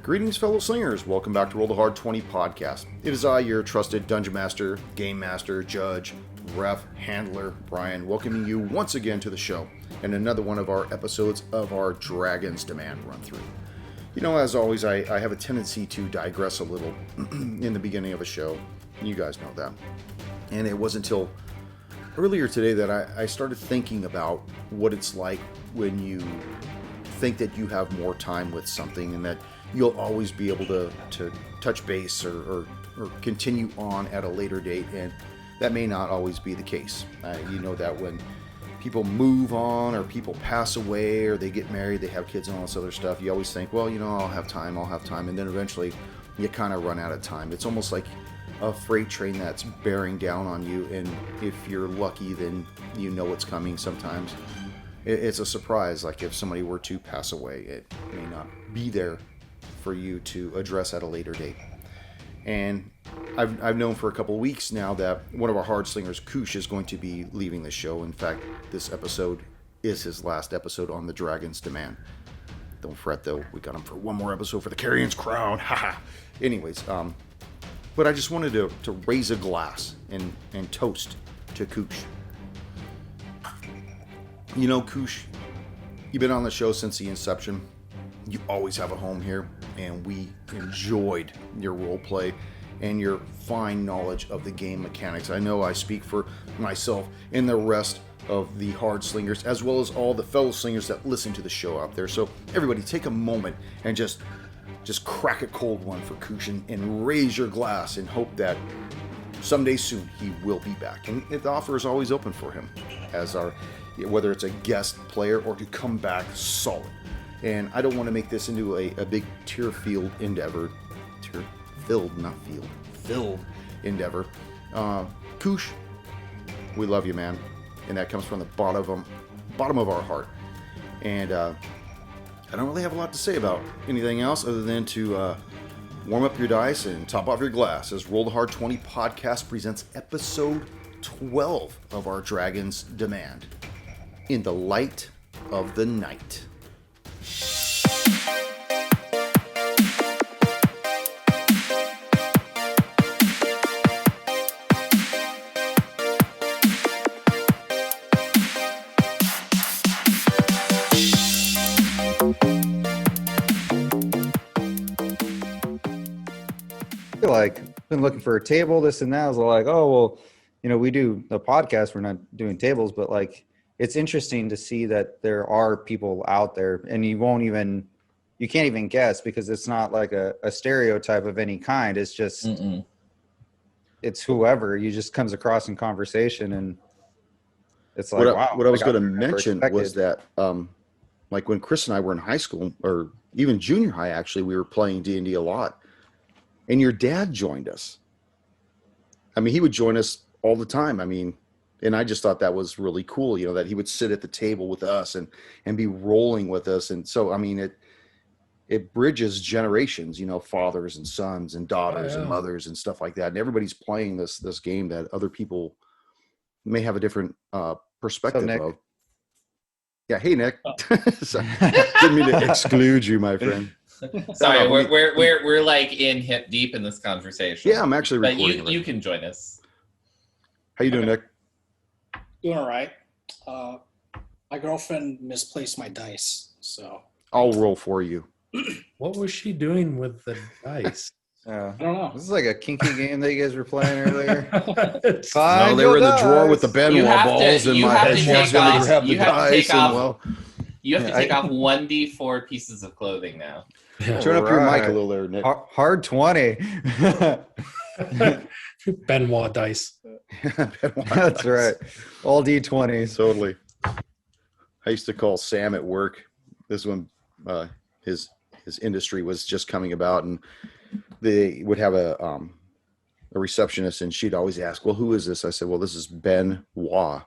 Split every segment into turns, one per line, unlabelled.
Greetings, fellow slingers. Welcome back to Roll the Hard 20 podcast. It is I, your trusted dungeon master, game master, judge, ref, handler, Brian, welcoming you once again to the show and another one of our episodes of our Dragon's Demand run-through. You know, as always, I have a tendency to digress a little in the beginning of a show. You guys know that. And it wasn't until earlier today that I started thinking about what it's like when you think that you have more time with something and that you'll always be able to touch base or continue on at a later date, and that may not always be the case. You know that when people move on or people pass away or they get married, they have kids and all this other stuff, you always think, well, you know, I'll have time, and then eventually you kind of run out of time. It's almost like a freight train that's bearing down on you, and if you're lucky, then you know it's coming sometimes. It's a surprise, like if somebody were to pass away, it may not be there for you to address at a later date. And I've known for a couple of weeks now that one of our hard slingers, Koosh, is going to be leaving the show. In fact, this episode is his last episode on the Dragon's Demand. Don't fret though, we got him for one more episode for the Carrion's Crown. Haha. Anyways, but I just wanted to raise a glass and toast to Koosh. You know, Koosh, you've been on the show since the inception. You always have a home here, and we enjoyed your role play and your fine knowledge of the game mechanics. I know I speak for myself and the rest of the hard slingers, as well as all the fellow slingers that listen to the show out there. So everybody take a moment and just crack a cold one for Koosh and raise your glass and hope that someday soon he will be back. And the offer is always open for him, as whether it's a guest player or to come back solid. And I don't want to make this into a big tear-filled endeavor. Filled endeavor. Koosh, we love you, man. And that comes from the bottom of our heart. And I don't really have a lot to say about anything else other than to warm up your dice and top off your glass as Roll the Hard 20 podcast presents episode 12 of our Dragon's Demand. In the Light of the Night.
Like been looking for a table, this and that. I was like, oh well, you know, we do a podcast, we're not doing tables, but like it's interesting to see that there are people out there, and you can't even guess because it's not like a stereotype of any kind. It's just it's whoever you just comes across in conversation, and it's like
what I was going to mention was that like when Chris and I were in high school, or even junior high, actually, we were playing D&D a lot. And your dad joined us. I mean, he would join us all the time. I mean, and I just thought that was really cool, you know, that he would sit at the table with us and be rolling with us. And so, I mean, it bridges generations, you know, fathers and sons and daughters and mothers and stuff like that. And everybody's playing this game that other people may have a different perspective of. Yeah. Hey, Nick. So, didn't mean to exclude you, my friend.
Sorry, we're like in hip deep in this conversation.
Yeah, I'm actually recording.
But you can join us.
How you doing, Nick?
Doing all right. My girlfriend misplaced my dice, so
I'll roll for you.
What was she doing with the dice?
I don't know.
This is like a kinky game that you guys were playing earlier.
No, they were in the drawer with the Benoit balls in my head.
You have to take off. You have to take off 1d4 pieces of clothing now.
Turn up your mic a little there, Nick.
Hard 20.
Benoit dice.
That's right. All D20s.
Totally. I used to call Sam at work. This is when his industry was just coming about, and they would have a receptionist, and she'd always ask, well, who is this? I said, well, this is Benoit.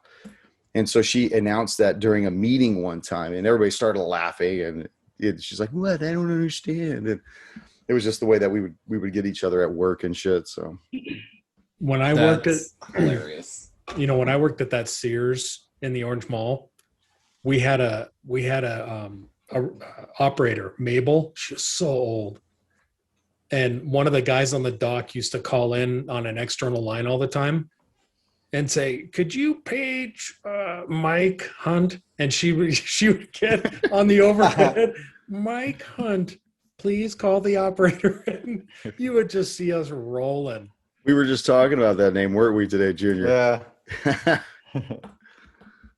And so she announced that during a meeting one time, and everybody started laughing, and she's like, what? I don't understand. And it was just the way that we would get each other at work and shit. So
when I worked at
hilarious.
You know, when I worked at that Sears in the Orange Mall, we had a operator, Mabel. She was so old. And one of the guys on the dock used to call in on an external line all the time and say, "Could you page Mike Hunt?" And she would get on the overhead, "Mike Hunt, please call the operator." And you would just see us rolling.
We were just talking about that name, weren't we, today, Junior?
Yeah.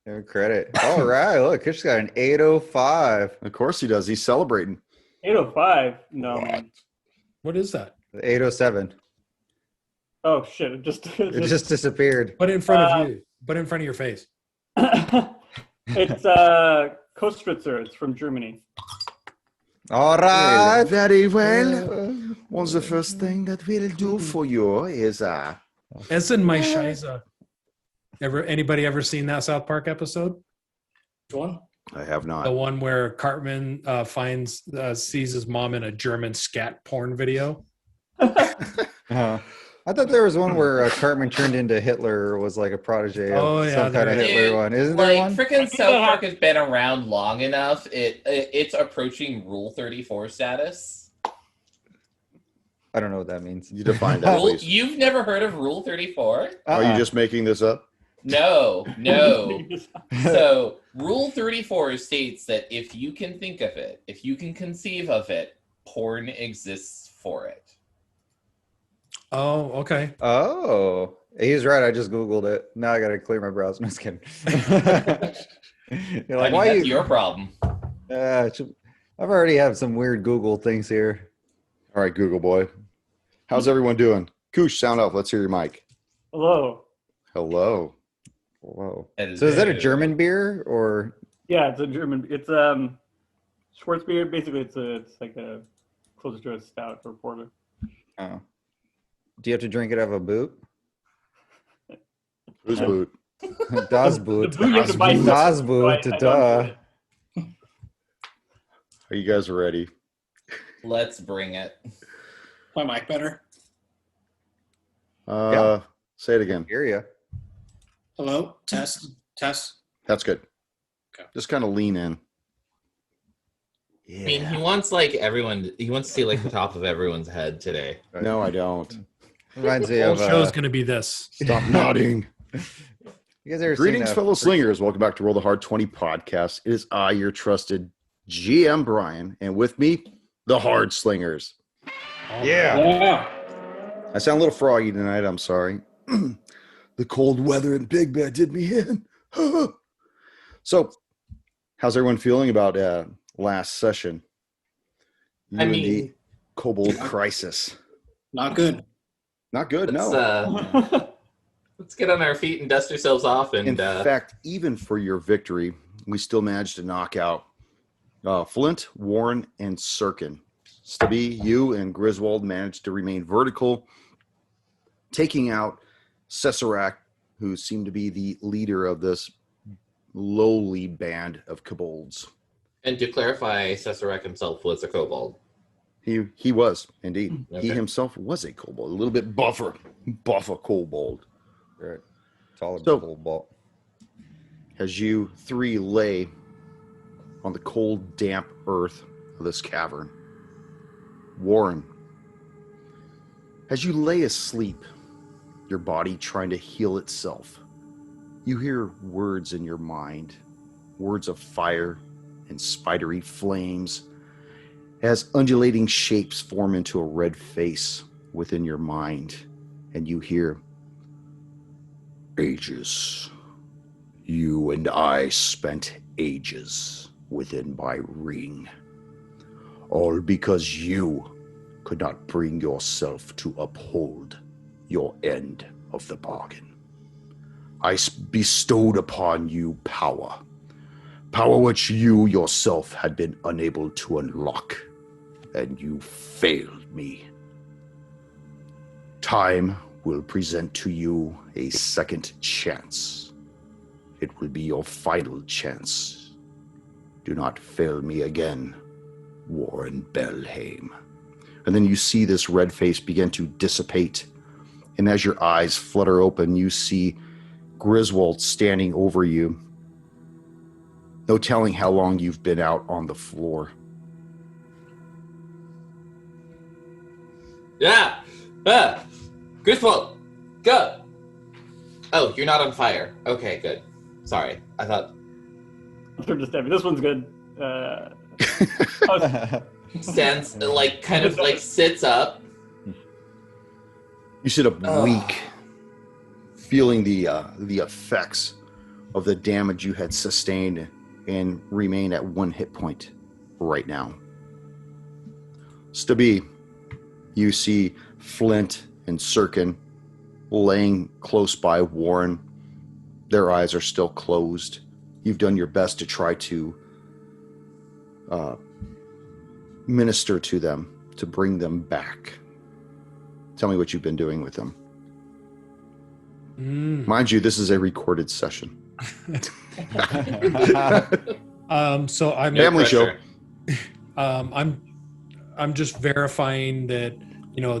No credit. All right. Look, Kush's got an 805.
Of course he does. He's celebrating.
805? No, man.
What is that?
807.
Oh, shit. It
just disappeared.
Put it in front of you. Put it in front of your face.
It's Kostritzer. It's from Germany.
All right.
Very well. What's the first thing that we'll do for you is
Essen my Scheiße. Anybody ever seen that South Park episode?
Which one?
I have not.
The one where Cartman sees his mom in a German scat porn video.
I thought there was one where Cartman turned into Hitler, or was like a protege of some kind of Hitler one. Isn't there one?
Freaking South Park has been around long enough. It's approaching Rule 34 status.
I don't know what that means.
You define that, please.
You've never heard of Rule 34?
Are you just making this up?
No. So Rule 34 states that if you can think of it, if you can conceive of it, porn exists for it.
Oh, okay.
Oh, he's right. I just Googled it. Now I got to clear my browser. No, just kidding. You're like,
that's your problem.
I've already have some weird Google things here.
All right, Google boy. How's everyone doing? Koosh, sound off. Let's hear your mic.
Hello.
Whoa.
Hello.
So is that a German beer or?
Yeah, it's a German. It's Schwarzbier. Basically, it's like a closer to a stout or porter.
Oh. Do you have to drink it out of a boot?
Whose boot?
Das Boot.
The boot you have to buy
Das Boot. Duh.
Are you guys ready?
Let's bring it.
My mic better?
Yeah.
Say it again.
Hear ya.
Hello? Test?
That's good.
Okay.
Just kind of lean in. Yeah.
I mean, he wants to see like the top of everyone's head today.
No, I don't.
Reminds me
The whole
of
show's going to be this.
Stop nodding.
You guys ever
Greetings,
seen
fellow slingers. Welcome back to Roll the Hard 20 podcast. It is I, your trusted GM Brian, and with me, the Hard Slingers.
Yeah.
I sound a little froggy tonight. I'm sorry. The cold weather in Big Bed did me in. So, how's everyone feeling about last session? The Kobold Crisis.
Not good.
Not good, no.
Let's get on our feet and dust ourselves off. And
in fact, even for your victory, we still managed to knock out Flint, Warren, and Sirkin. Stubby, you and Griswold managed to remain vertical, taking out Cesarac, who seemed to be the leader of this lowly band of kobolds.
to clarify, Cesarac himself was a kobold.
He was, indeed.
Okay.
He himself was a kobold, a little bit buffer kobold.
Right. Taller
So-
kobold.
As you three lay on the cold, damp earth of this cavern, Warren, as you lay asleep, your body trying to heal itself, you hear words in your mind, words of fire and spidery flames, as undulating shapes form into a red face within your mind, and you hear, ages. You and I spent ages within my ring. All because you could not bring yourself to uphold your end of the bargain. I bestowed upon you power. Power which you yourself had been unable to unlock. And you failed me. Time will present to you a second chance. It will be your final chance. Do not fail me again, Warren Belhaim. And then you see this red face begin to dissipate. And as your eyes flutter open, you see Griswold standing over you. No telling how long you've been out on the floor.
Yeah. Griswold, go. Oh, you're not on fire. Okay, good. Sorry, I thought.
Turn to Steffi. This one's good.
Stands kind of sits up.
You sit up weak, feeling the effects of the damage you had sustained and remain at 1 hit point right now. Stabi, you see Flint and Sirkin laying close by Warren. Their eyes are still closed. You've done your best to try to minister to them, to bring them back. Tell me what you've been doing with them. Mind you, this is a recorded session.
So I'm
family show.
I'm just verifying that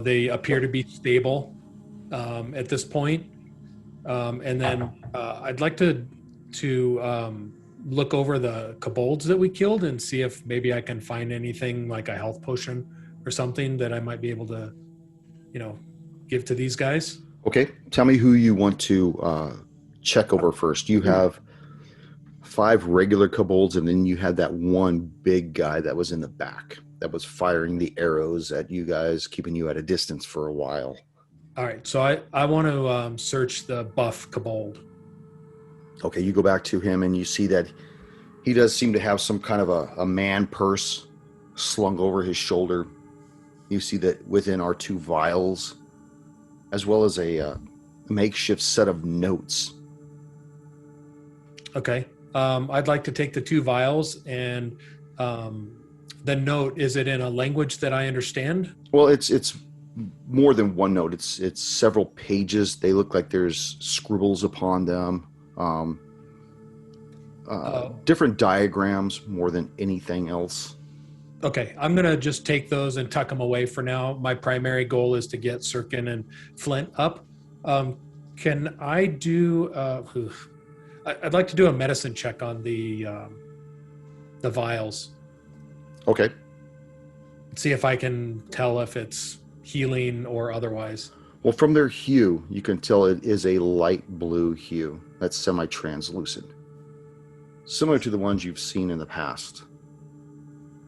they appear to be stable at this point, and then I'd like to look over the kobolds that we killed and see if maybe I can find anything like a health potion or something that I might be able to give to these guys.
Okay, tell me who you want to check over first. You have 5 regular kobolds, and then you had that one big guy that was in the back that was firing the arrows at you guys, keeping you at a distance for a while.
All right, so I want to search the buff kobold.
Okay, you go back to him, and you see that he does seem to have some kind of a man purse slung over his shoulder. You see that within are 2 vials, as well as a makeshift set of notes.
Okay. I'd like to take the 2 vials and the note, is it in a language that I understand?
Well, it's more than one note. It's several pages. They look like there's scribbles upon them. Different diagrams more than anything else.
Okay, I'm going to just take those and tuck them away for now. My primary goal is to get Sirkin and Flint up. Can I do... I'd like to do a medicine check on the vials.
Okay.
See if I can tell if it's healing or otherwise.
Well, from their hue, you can tell it is a light blue hue. That's semi-translucent. Similar to the ones you've seen in the past.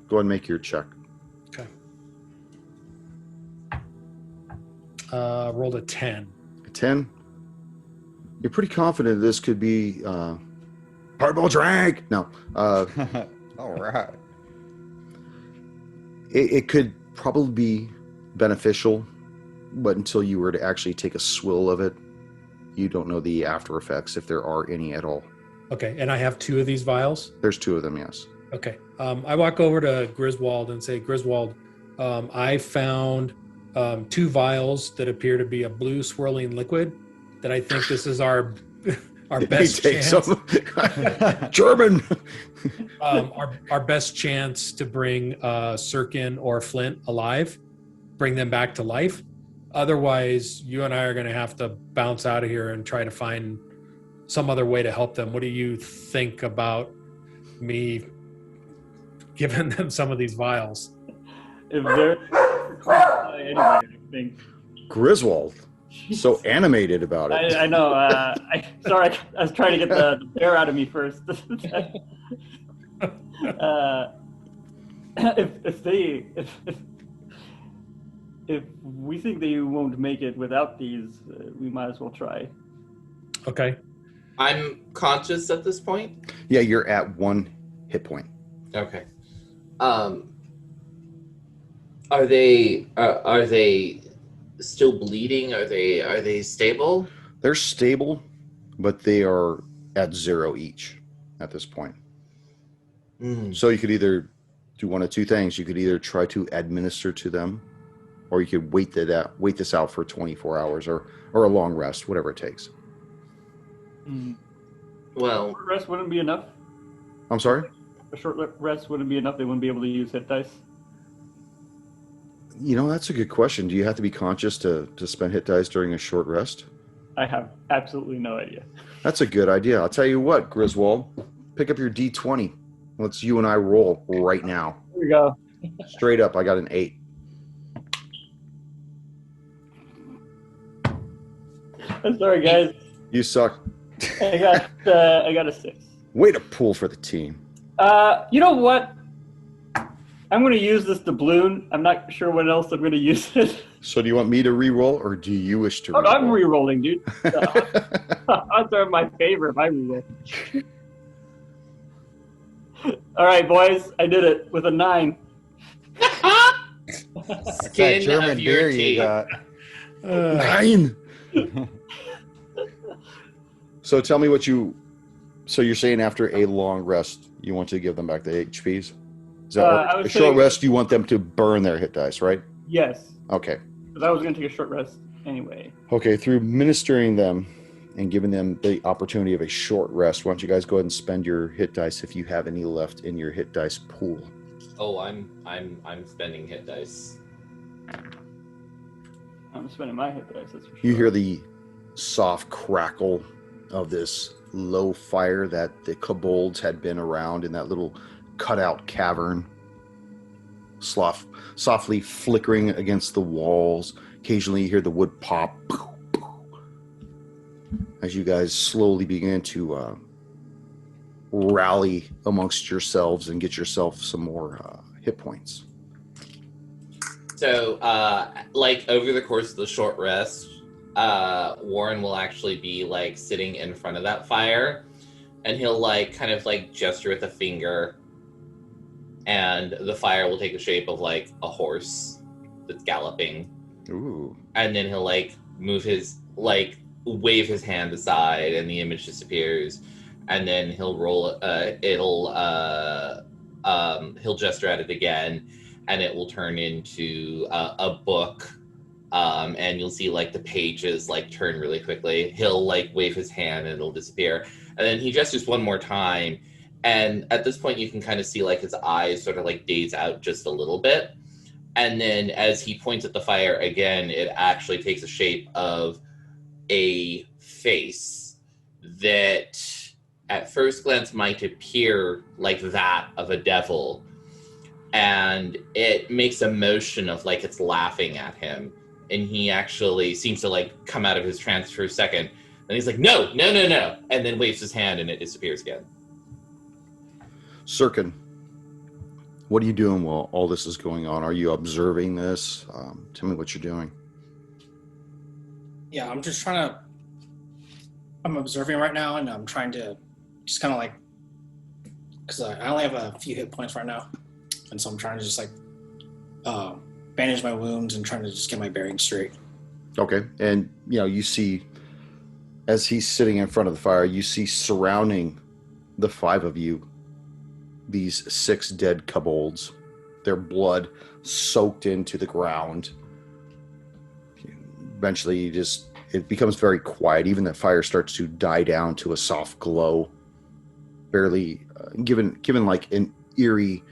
Go ahead and make your check.
Okay. Rolled a 10.
A 10? You're pretty confident this could be purple drink. No.
All right.
It could probably be beneficial, but until you were to actually take a swill of it, you don't know the after effects, if there are any at all.
Okay, and I have 2 of these vials?
There's 2 of them, yes.
Okay. I walk over to Griswold and say, Griswold, I found 2 vials that appear to be a blue swirling liquid that I think this is our best chance.
German.
Our best chance to bring Sirkin or Flint alive, bring them back to life. Otherwise, you and I are going to have to bounce out of here and try to find some other way to help them. What do you think about me giving them some of these vials?
If they're anyway, I think.
Griswold, so animated about it.
I know. Sorry, I was trying to get the bear out of me first. If we think they won't make it without these, we might as well try.
Okay.
I'm conscious at this point.
Yeah, you're at 1 hit point.
Okay. Are they still bleeding? Are they stable?
They're stable, but they are at 0 each at this point. So you could either do one of 2 things. You could either try to administer to them, or you could wait this out for 24 hours or a long rest, whatever it takes.
Well,
A short rest wouldn't be enough.
I'm sorry?
A short rest wouldn't be enough. They wouldn't be able to use hit dice.
That's a good question. Do you have to be conscious to spend hit dice during a short rest?
I have absolutely no idea.
That's a good idea. I'll tell you what, Griswold, pick up your D20. Let's you and I roll right now.
Here we go.
Straight up, I got an 8.
I'm sorry, guys.
You suck.
I got a 6.
Way to pull for the team.
You know what? I'm going to use this doubloon. I'm not sure what else I'm going to use it.
So do you want me to re-roll, or do you wish to
Oh,
re-roll?
I'm re-rolling, dude. Odds are in my favor if I re-roll. All right, boys. I did it with a 9.
That
Skin
German
of your
beer you
teeth.
got.
9. So tell me what you. So you're saying after a long rest, you want to give them back the HPs? Is that
I
a
was
short
saying-
rest? You want them to burn their hit dice, right?
Yes,
Okay.
because I was going to take a short rest anyway.
Okay. Through ministering them and giving them the opportunity of a short rest, why don't you guys go ahead and spend your hit dice if you have any left in your hit dice pool?
Oh, I'm spending hit dice.
I'm spending my hit dice. That's for sure.
You hear the soft crackle of this low fire that the kobolds had been around in that little cutout cavern, softly flickering against the walls. Occasionally you hear the wood pop as you guys slowly begin to rally amongst yourselves and get yourself some more hit points.
So, like over the course of the short rest, Warren will actually be like sitting in front of that fire, and he'll like kind of like gesture with a finger, and the fire will take the shape of like a horse that's galloping.
Ooh.
And then he'll like move his like wave his hand aside, and the image disappears. And then he'll roll. He'll gesture at it again, and it will turn into a book. And you'll see like the pages like turn really quickly. He'll like wave his hand, and it'll disappear. And then he gestures one more time, and at this point you can kind of see like his eyes sort of like daze out just a little bit. And then as he points at the fire again, it actually takes the shape of a face that at first glance might appear like that of a devil. And it makes a motion of like it's laughing at him. And he actually seems to like come out of his trance for a second. And he's like, no. And then waves his hand and it disappears again.
Sirkin, what are you doing while all this is going on? Are you observing this? Tell me what you're doing.
Yeah, I'm observing right now, and I'm trying to just kind of like, because I only have a few hit points right now, and so I'm trying to just like bandage my wounds and trying to just get my bearings straight.
Okay. And, you see, as he's sitting in front of the fire, you see surrounding the 5 of you, these 6 dead kobolds, their blood soaked into the ground. Eventually, it becomes very quiet. Even the fire starts to die down to a soft glow, barely given like an eerie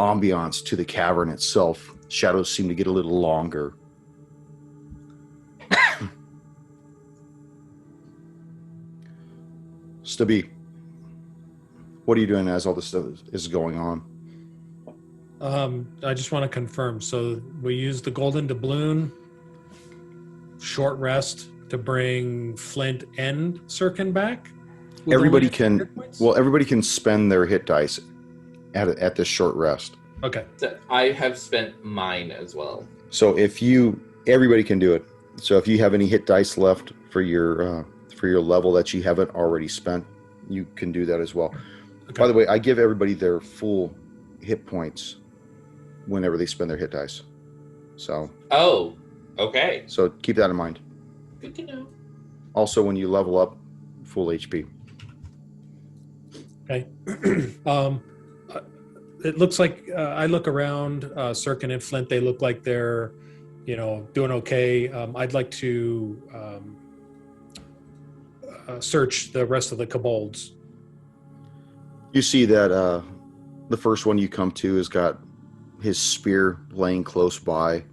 ambiance to the cavern itself. Shadows seem to get a little longer. Stubby, what are you doing as all this stuff is going on?
I just want to confirm. So we use the golden doubloon, short rest to bring Flint and Sirkin back. With
Everybody
only
can.
hit points?
Well, everybody can spend their hit dice at this short rest.
Okay.
So I have spent mine as well.
So everybody can do it. So if you have any hit dice left for your level that you haven't already spent, you can do that as well.
Okay.
By the way, I give everybody their full hit points whenever they spend their hit dice. So
Oh, okay.
so keep that in mind.
Good to know.
Also, when you level up, full HP.
Okay. It looks like I look around Sirkin and Flint. They look like they're, doing okay. I'd like to search the rest of the kobolds.
You see that the first one you come to has got his spear laying close by,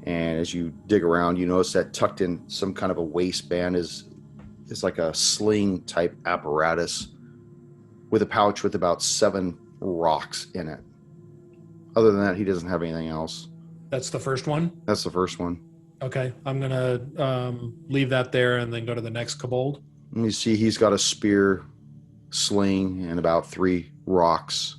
and as you dig around, you notice that tucked in some kind of a waistband is like a sling type apparatus with a pouch with about 7 rocks in it. Other than that, he doesn't have anything else.
That's the first one.
That's the first one.
Okay, I'm gonna leave that there and then go to the next kobold.
And you see he's got a spear, sling, and about 3 rocks.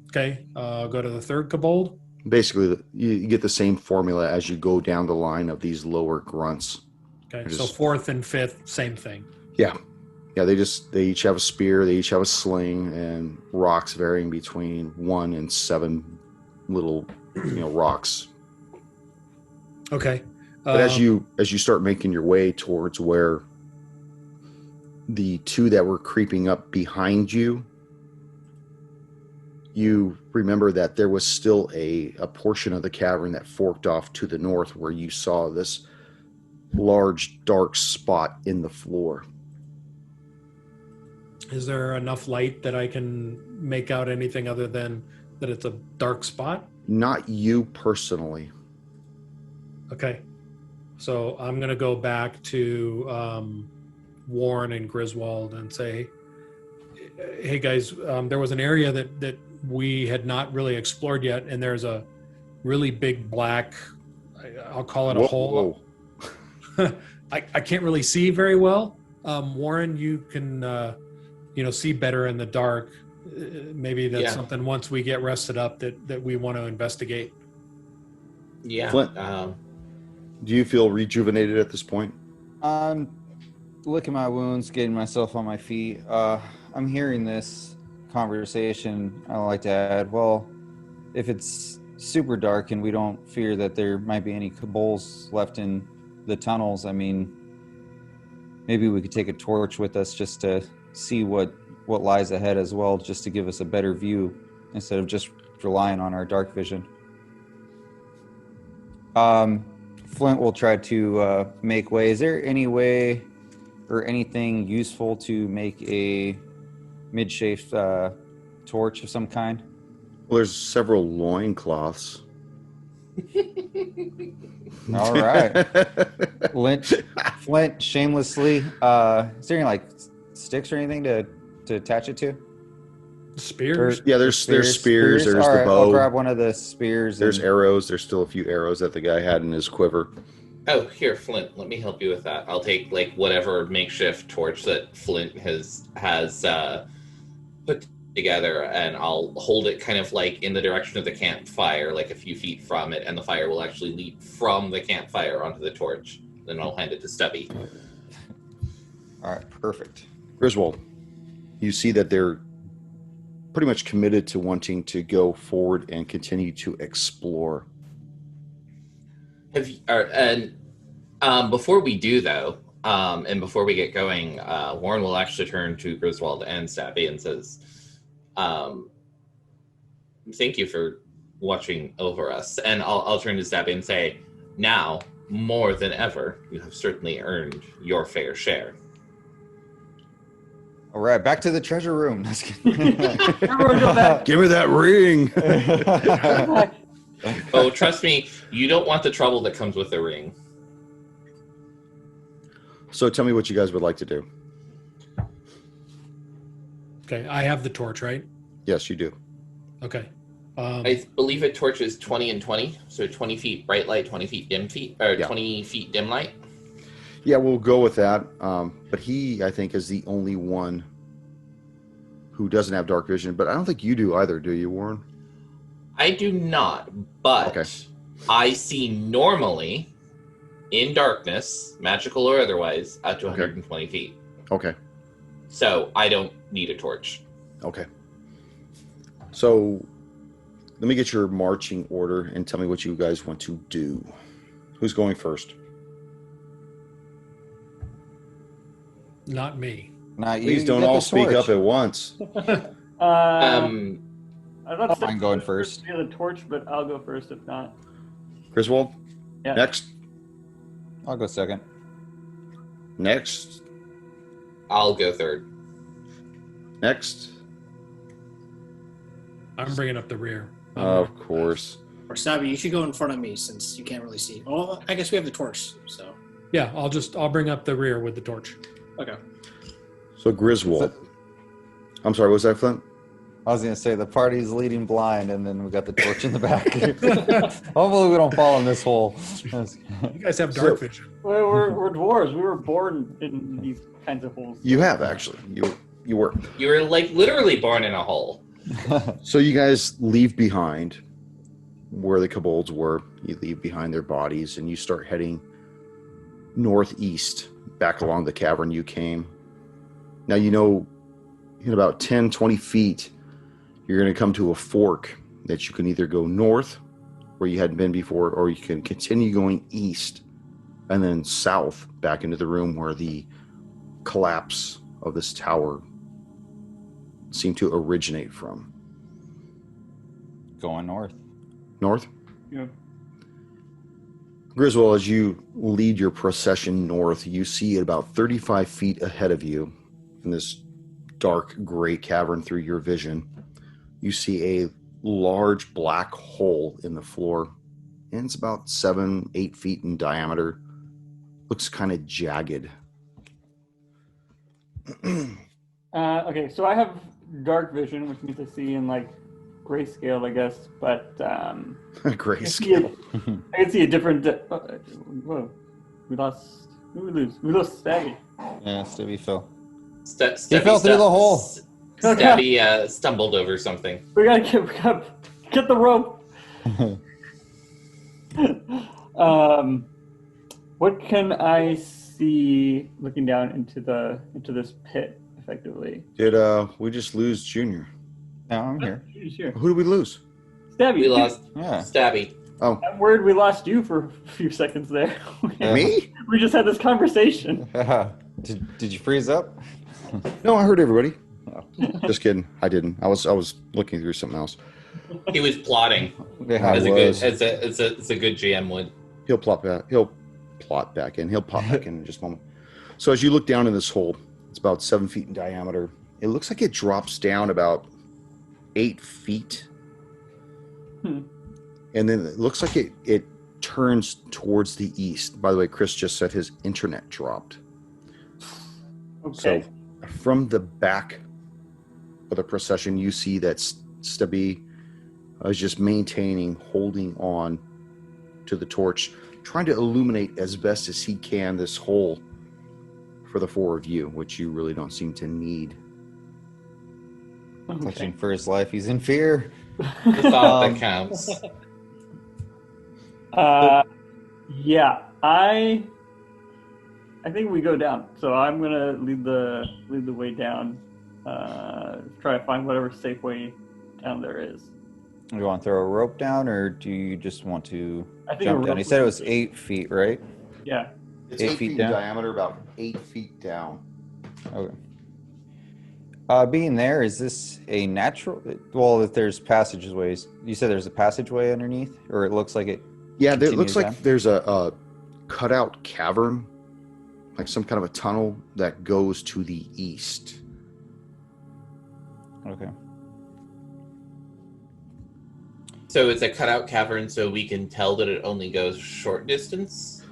Okay, go to the third kobold.
Basically, you get the same formula as you go down the line of these lower grunts.
Okay,
Just-
so fourth and fifth, same thing.
Yeah. Yeah, they each have a spear, they each have a sling, and rocks varying between 1 and 7 little, rocks.
Okay.
But as you start making your way towards where the 2 that were creeping up behind you, you remember that there was still a portion of the cavern that forked off to the north where you saw this large dark spot in the floor.
Is there enough light that I can make out anything other than that it's a dark spot?
Not you personally.
Okay. So I'm going to go back to Warren and Griswold and say, hey guys, there was an area that we had not really explored yet, and there's a really big black, I'll call it a hole. I can't really see very well. Warren, you can see better in the dark. Maybe that's something once we get rested up that we want to investigate.
Yeah.
Flint, do you feel rejuvenated at this point?
Licking my wounds, getting myself on my feet. I'm hearing this conversation. I like to add, well, if it's super dark and we don't fear that there might be any kobolds left in the tunnels, I mean, maybe we could take a torch with us just to see what lies ahead as well, just to give us a better view instead of just relying on our dark vision. Flint will try to make way. Is there any way or anything useful to make a mid-shape torch of some kind?
Well, there's several loincloths.
All right. Flint shamelessly. Is there any sticks or anything to attach it to?
Spears?
Yeah, there's spears. There's
All
the
right,
bow.
I'll grab one of the spears.
There's arrows. There's still a few arrows that the guy had in his quiver.
Oh, here, Flint. Let me help you with that. I'll take whatever makeshift torch that Flint has put together, and I'll hold it kind of in the direction of the campfire, a few feet from it, and the fire will actually leap from the campfire onto the torch. Then I'll hand it to Stubby.
All right, perfect.
Griswold, you see that they're pretty much committed to wanting to go forward and continue to explore.
Before we do, though, and before we get going, Warren will actually turn to Griswold and Stabby and says, thank you for watching over us. And I'll turn to Stabby and say, now, more than ever, you have certainly earned your fair share.
All right, back to the treasure room. Just kidding.
Everyone go back.
Give me that ring.
Go back.
Oh, trust me, you don't want the trouble that comes with the ring.
So tell me what you guys would like to do.
Okay, I have the torch, right?
Yes, you do.
Okay.
I believe a torch is 20 and 20, so 20 feet bright light, 20 feet dim feet, or 20 feet dim light.
Yeah, we'll go with that. But he, I think, is the only one who doesn't have dark vision. But I don't think you do either, do you, Warren?
I do not, but
Okay.
I see normally in darkness, magical or otherwise, up to 120 feet.
Okay.
So I don't need a torch.
Okay. So let me get your marching order and tell me what you guys want to do. Who's going first?
Not me.
Not you.
Please
you
don't
get
all
the
speak
torch.
up at once.
I don't
mind going first.
Do the torch, but I'll go first if not.
Griswold?
Yeah.
Next?
I'll go second.
Next?
I'll go third.
Next?
I'm bringing up the rear.
Of course.
Or Stabby, you should go in front of me since you can't really see. Well, I guess we have the torch, so.
Yeah, I'll bring up the rear with the torch.
Okay.
So Griswold. I'm sorry, what was that, Flint?
I was gonna say the party's leading blind, and then we got the torch in the back. Hopefully, we don't fall in this hole.
You guys have dark vision.
Well, we're dwarves. We were born in these kinds of holes.
You have actually. You were.
You were like literally born in a hole.
So you guys leave behind where the kobolds were. You leave behind their bodies, and you start heading northeast, back along the cavern you came. Now you know, in about 10, 20 feet, you're going to come to a fork that you can either go north, where you hadn't been before, or you can continue going east and then south back into the room where the collapse of this tower seemed to originate from.
Going north.
North?
Yeah.
Griswold, as you lead your procession north, you see about 35 feet ahead of you in this dark gray cavern through your vision. You see a large black hole in the floor, and it's about 7-8 feet in diameter. Looks kind of jagged.
Okay, so I have dark vision, which means I see in like grayscale, I guess. But
Grayscale.
I can see a different. Whoa, we lost. Who did we lose? We lost Stabby.
Yeah, Stevie fell.
Stubby
fell through the hole.
Stabby stumbled over something.
We gotta get the rope. What can I see looking down into this pit effectively?
Did we just lose Junior?
No, I'm here.
He's here.
Who did we lose?
Stabby.
We lost
Yeah.
Stabby.
Oh,
I'm worried we lost you for a few seconds there.
me?
We just had this conversation.
Did you freeze up?
No, I heard everybody. Just kidding. I didn't. I was looking through something else.
He was plotting
Yeah,
I
as
was.
a good GM would.
He'll plot back. He'll plot back in. He'll pop back in just a moment. So as you look down in this hole, it's about 7 feet in diameter. It looks like it drops down about 8 feet, and then it looks like it turns towards the east. By the way, Chris just said his internet dropped.
Okay.
So from the back of the procession, you see that Stubby is just holding on to the torch, trying to illuminate as best as he can this hole for the four of you, which you really don't seem to need.
Clutching for his life. He's in fear.
The thought that counts.
Yeah, I think we go down. So I'm gonna lead the way down. Try to find whatever safe way down there is.
You want to throw a rope down, or do you just want to
I think a
jump down?
rope
He said it
would
was
be-
8 feet, right?
Yeah.
It's
8 feet down?
in diameter, about 8 feet down.
Okay. Being there, is this a natural? Well, if there's passageways, you said there's a passageway underneath, or it looks like it.
Yeah, it looks
continues
like
down?
there's a cutout cavern, like some kind of a tunnel that goes to the east.
Okay.
So it's a cutout cavern, so we can tell that it only goes short distance.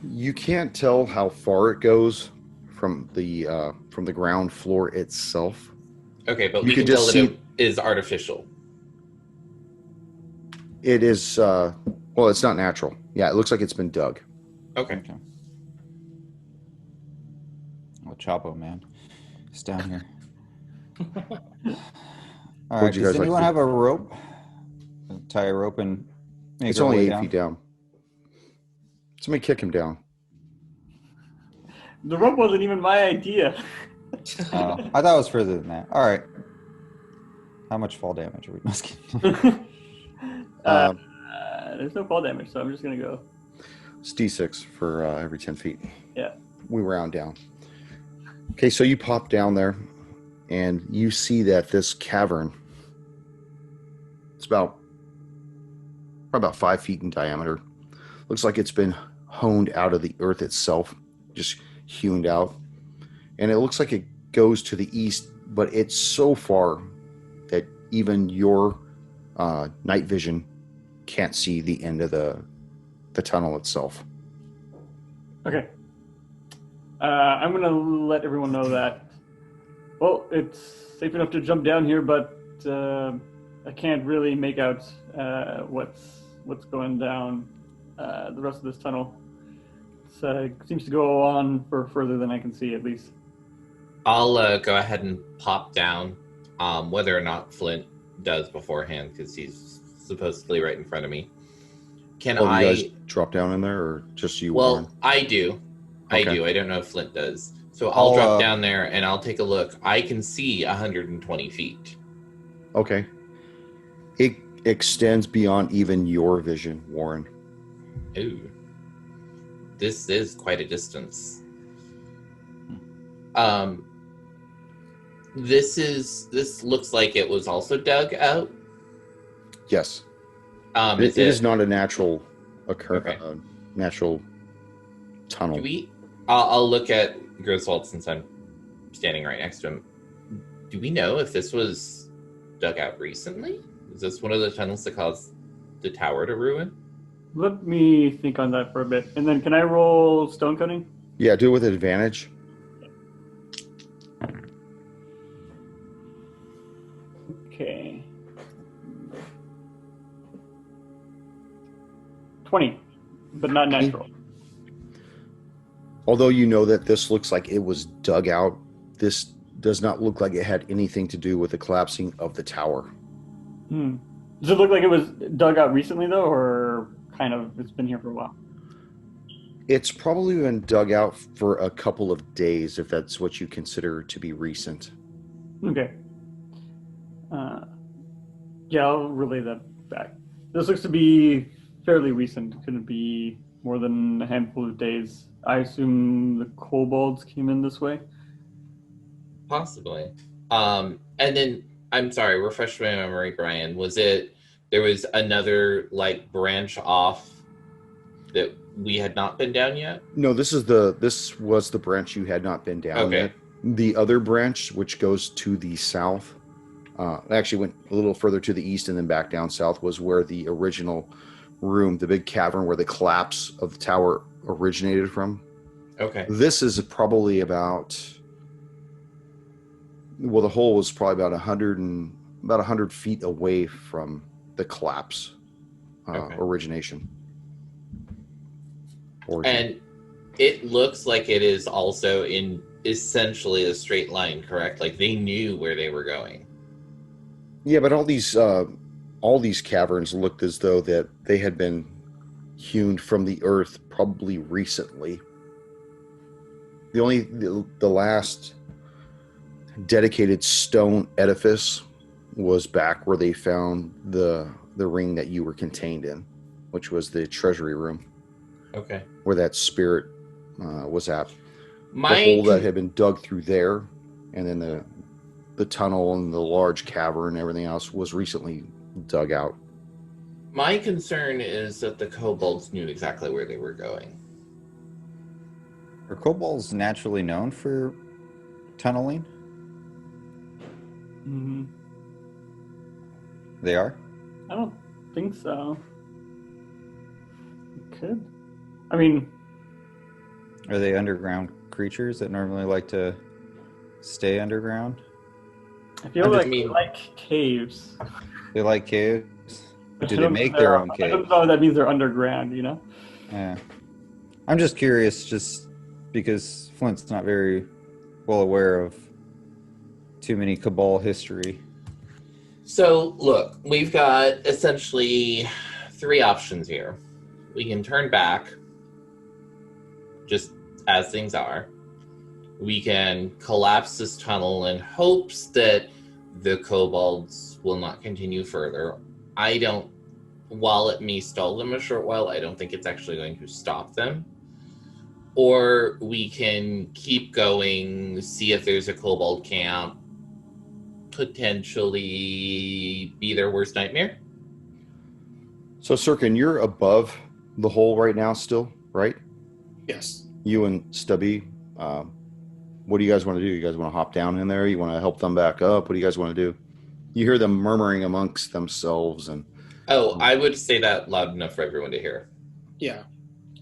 You can't tell how far it goes from the ground floor itself.
Okay, but
You
we
could
can
just
tell that
see-
it is artificial.
It is well, it's not natural. Yeah, it looks like it's been dug.
Okay.
Okay. Oh, Chapo, man. It's down here. All right.
you
Does
guys like
anyone
to-
have a rope? Tie a rope and make
It's
our
only
way
8
down?
feet down. Somebody kick him down.
The rope wasn't even my idea.
Oh, I thought it was further than that. All right. How much fall damage are we asking?
There's no fall damage, so I'm just gonna go.
It's D6 for every 10 feet.
Yeah.
We round down. Okay, so you pop down there, and you see that this cavern, it's probably about 5 feet in diameter. Looks like it's been honed out of the earth itself, just hewn out. And it looks like it goes to the east, but it's so far that even your night vision can't see the end of the tunnel itself.
Okay. I'm gonna let everyone know that. Well, it's safe enough to jump down here, but I can't really make out what's going down the rest of this tunnel. It seems to go on for further than I can see, at least.
I'll go ahead and pop down, whether or not Flint does beforehand, because he's supposedly right in front of me. Can
You
I
guys drop down in there, or just you?
Well,
Warren?
I do. I
Okay.
do. I don't know if Flint does. So I'll
I'll,
drop down there and I'll take a look. I can see 120 feet.
Okay. It extends beyond even your vision, Warren.
Ooh. This is quite a distance. This looks like it was also dug out.
Yes.
Is
It is not a natural
Okay.
Natural tunnel.
Do we? I'll look at Griswold since I'm standing right next to him. Do we know if this was dug out recently? Is this one of the tunnels that caused the tower to ruin?
Let me think on that for a bit. And then can I roll stone cutting?
Yeah, do it with advantage.
Okay. 20, but not natural.
Although you know that this looks like it was dug out, this does not look like it had anything to do with the collapsing of the tower.
Does it look like it was dug out recently, though, or kind of it's been here for a while?
It's probably been dug out for a couple of days, if that's what you consider to be recent.
Okay. Yeah, I'll relay that back. This looks to be fairly recent. Couldn't be more than a handful of days. I assume the kobolds came in this way.
Possibly. And then I'm sorry, refresh my memory, Brian. There was another like branch off that we had not been down yet?
No, this was the branch you had not been down
Okay.
yet. The other branch, which goes to the south, actually went a little further to the east and then back down south, was where the original room, the big cavern where the collapse of the tower originated from.
Okay.
This is probably about, well, the hole was probably about 100 feet away from the collapse
Okay.
origination.
And it looks like it is also in essentially a straight line, correct? Like they knew where they were going.
Yeah, but all these caverns looked as though that they had been hewn from the earth probably recently. The last dedicated stone edifice was back where they found the ring that you were contained in, which was the treasury room.
Okay.
Where that spirit was at. The
My
hole that had been dug through there, and then the tunnel and the large cavern and everything else was recently dug out.
My concern is that the kobolds knew exactly where they were going.
Are kobolds naturally known for tunneling?
Mm-hmm.
They are?
I don't think so. It could. I mean,
Are they underground creatures that normally like to stay underground?
I feel like they like caves.
They like caves? But do
I
they
don't
make
know
their own
I
caves?
don't know if that means they're underground, you know?
Yeah. I'm just curious, just because Flint's not very well aware of too many Cabal history.
So, look, we've got essentially 3 options here. We can turn back, just as things are. We can collapse this tunnel in hopes that the kobolds will not continue further. While it may stall them a short while, I don't think it's actually going to stop them. Or we can keep going, see if there's a kobold camp, potentially be their worst nightmare.
So, Sirkin, you're above the hole right now still, right?
Yes.
You and Stubby. What do you guys want to do? You guys want to hop down in there? You want to help them back up? What do you guys want to do? You hear them murmuring amongst themselves. And
I would say that loud enough for everyone to hear.
Yeah.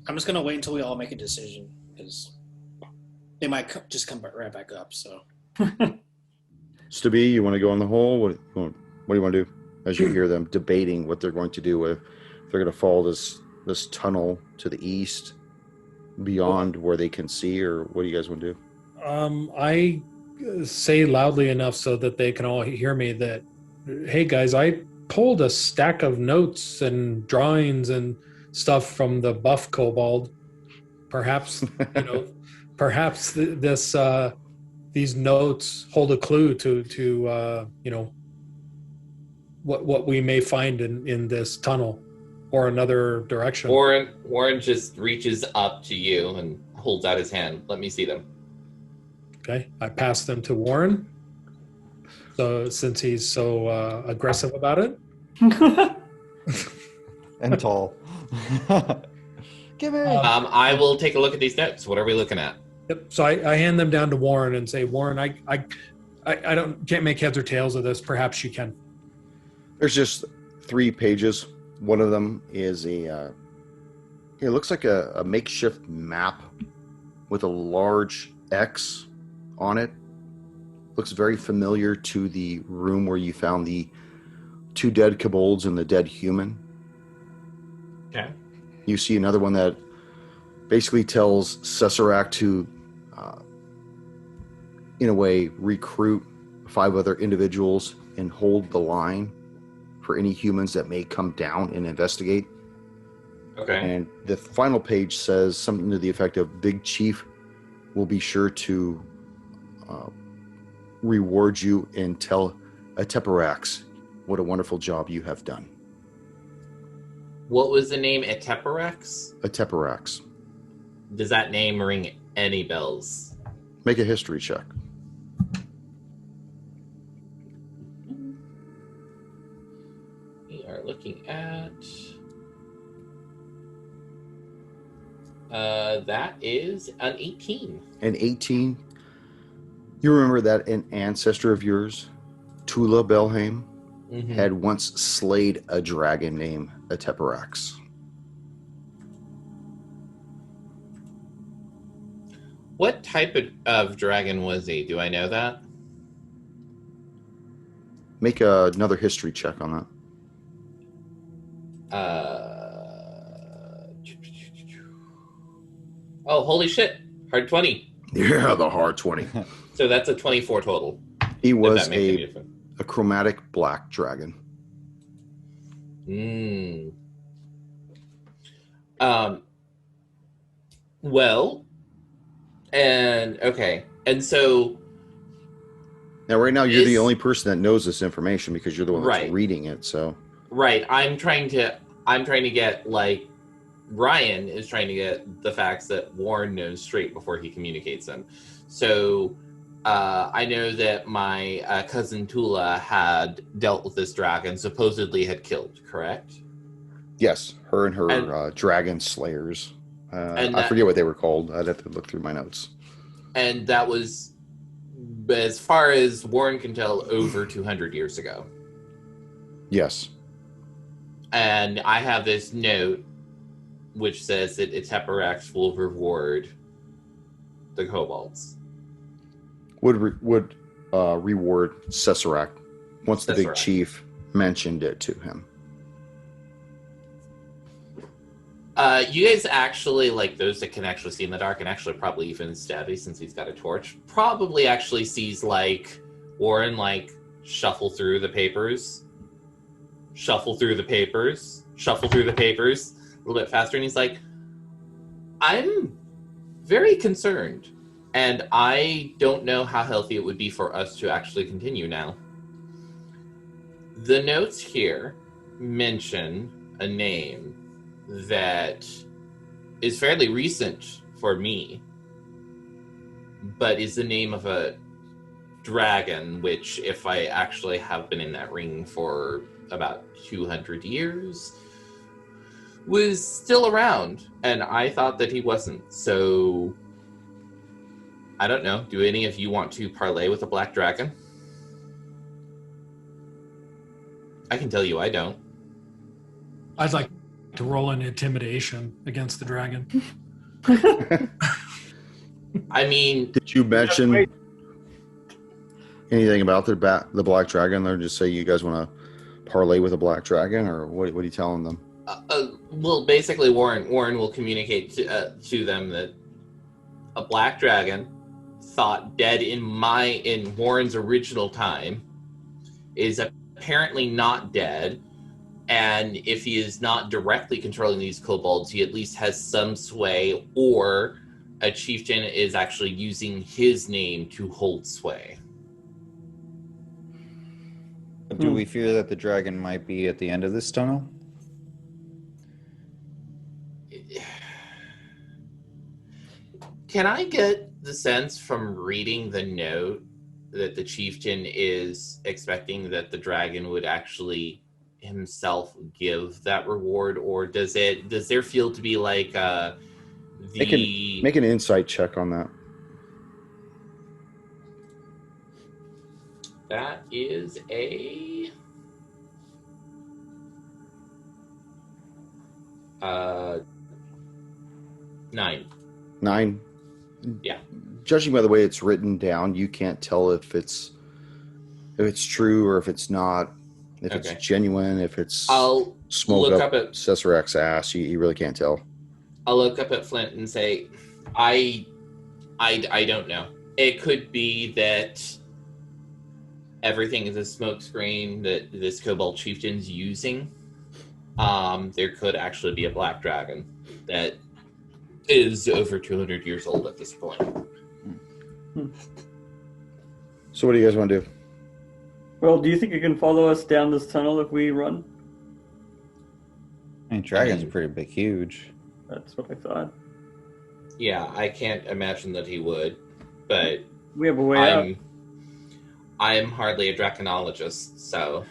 I'm just going to wait until we all make a decision because they might just come right back up. So,
Stubby, you want to go in the hole? What, What do you want to do as you hear them debating what they're going to do with? If they're going to follow this tunnel to the east, beyond where they can see, or what do you guys want to do?
I say loudly enough so that they can all hear me that, hey guys, I pulled a stack of notes and drawings and stuff from the buff kobold. Perhaps, perhaps these notes hold a clue to what we may find in this tunnel or another direction.
Warren just reaches up to you and holds out his hand. Let me see them.
Okay, I pass them to Warren. So since he's so aggressive about it,
And tall. Give me.
I will take a look at these notes. What are we looking at?
yep. So I hand them down to Warren and say, Warren, I can't make heads or tails of this. Perhaps you can.
There's just 3 pages. One of them is it looks like a makeshift map with a large X on it. Looks very familiar to the room where you found the 2 dead kobolds and the dead human.
Okay.
You see another one that basically tells Cesarac to, in a way, recruit 5 other individuals and hold the line for any humans that may come down and investigate.
Okay.
And the final page says something to the effect of Big Chief will be sure to reward you and tell Ateparax what a wonderful job you have done.
What was the name? Ateparax?
Ateparax.
Does that name ring any bells?
Make a history check.
We are looking at... that is an 18.
An 18. You remember that an ancestor of yours, Tula Belhaim, had once slayed a dragon named Ateparax.
What type of dragon was he? Do I know that?
Make another history check on that.
Oh, holy shit. Hard 20.
Yeah, the hard 20.
So that's a 24 total.
He
If
was
that makes any difference.
a chromatic black dragon.
Well, and okay. And so
Now, right now, you're the
Is-
only person that knows this information because you're the one that's
Right.
reading it. So,
right, I'm trying to get like Ryan is trying to get the facts that Warren knows straight before he communicates them. So I know that my cousin Tula had dealt with this dragon, supposedly had killed, correct?
yes, her and her
And-
dragon slayers.
and
I
that-
forget what they were called. I'd have to look through my notes.
And that was, as far as Warren can tell, over 200 years ago.
Yes.
And I have this note which says that Ateparax will reward the kobolds.
Would reward Cesarac once the big
Cesarac.
chief mentioned it to him.
You guys actually, like those that can actually see in the dark, and actually probably even Stabby, since he's got a torch, probably actually sees like Warren like shuffle through the papers a little bit faster, and he's like, I'm very concerned, and I don't know how healthy it would be for us to actually continue now. The notes here mention a name that is fairly recent for me, but is the name of a dragon, which, if I actually have been in that ring for about 200 years, was still around, and I thought that he wasn't. So I don't know. Do any of you want to parlay with a black dragon? I can tell you I don't.
I'd like to roll an intimidation against the dragon.
I mean,
Did you mention
wait.
Anything about the black dragon? Or just say you guys want to parlay with a black dragon, or what are you telling them?
Well, basically, Warren will communicate to them that a black dragon, thought dead in Warren's original time, is apparently not dead, and if he is not directly controlling these kobolds, he at least has some sway, or a chieftain is actually using his name to hold sway.
Do we fear that the dragon might be at the end of this tunnel?
Can I get the sense from reading the note that the chieftain is expecting that the dragon would actually himself give that reward, or does there feel to be like
Make an insight check on that.
That is a 9.
9.
Yeah.
Judging by the way it's written down, you can't tell if it's true or if it's not, if
Okay.
it's genuine, if it's
I'll
smoked
look
up
up at
Cesarek's ass. You really can't tell.
I'll look up at Flint and say, I don't know. It could be that everything is a smokescreen that this Kobold chieftain's using. There could actually be a black dragon that is over 200 years old at this point.
So what do you guys want to do?
Well, do you think you can follow us down this tunnel if we run?
I mean, dragons are pretty big, huge.
That's what I thought.
Yeah, I can't imagine that he would, but
We have a way out.
I'm hardly a draconologist, so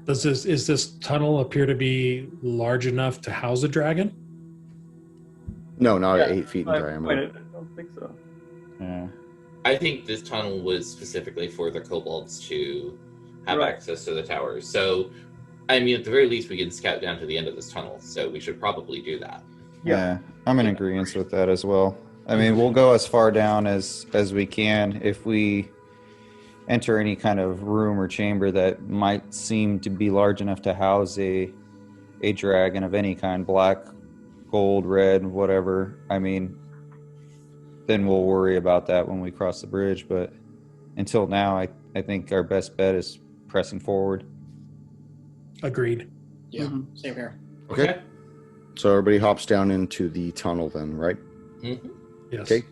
Is this tunnel appear to be large enough to house a dragon?
No, not
Yeah,
8 feet in diameter.
I don't think so.
Yeah.
I think this tunnel was specifically for the kobolds to have
Right.
access to the towers. So, I mean, at the very least, we can scout down to the end of this tunnel. So we should probably do that.
Yeah, I'm in agreement with that as well. I mean, we'll go as far down as we can. If we enter any kind of room or chamber that might seem to be large enough to house a dragon of any kind, black, gold, red, whatever, I mean, then we'll worry about that when we cross the bridge. But until now, I think our best bet is pressing forward.
Agreed.
Yeah,
Mhm.
same here.
Okay. So everybody hops down into the tunnel then, right?
Mm-hmm.
Yes.
Okay.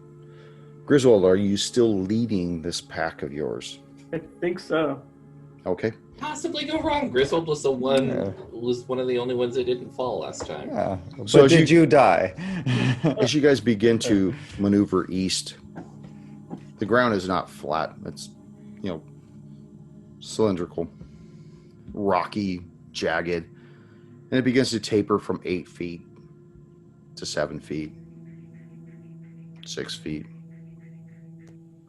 Griswold, are you still leading this pack of yours?
I think so.
Okay.
Possibly go wrong. Griswold was was one of the only ones that didn't fall last time.
Yeah.
So
But
as
did you die?
As you guys begin to maneuver east, the ground is not flat. It's, cylindrical, rocky, jagged, and it begins to taper from 8 feet to 7 feet, 6 feet,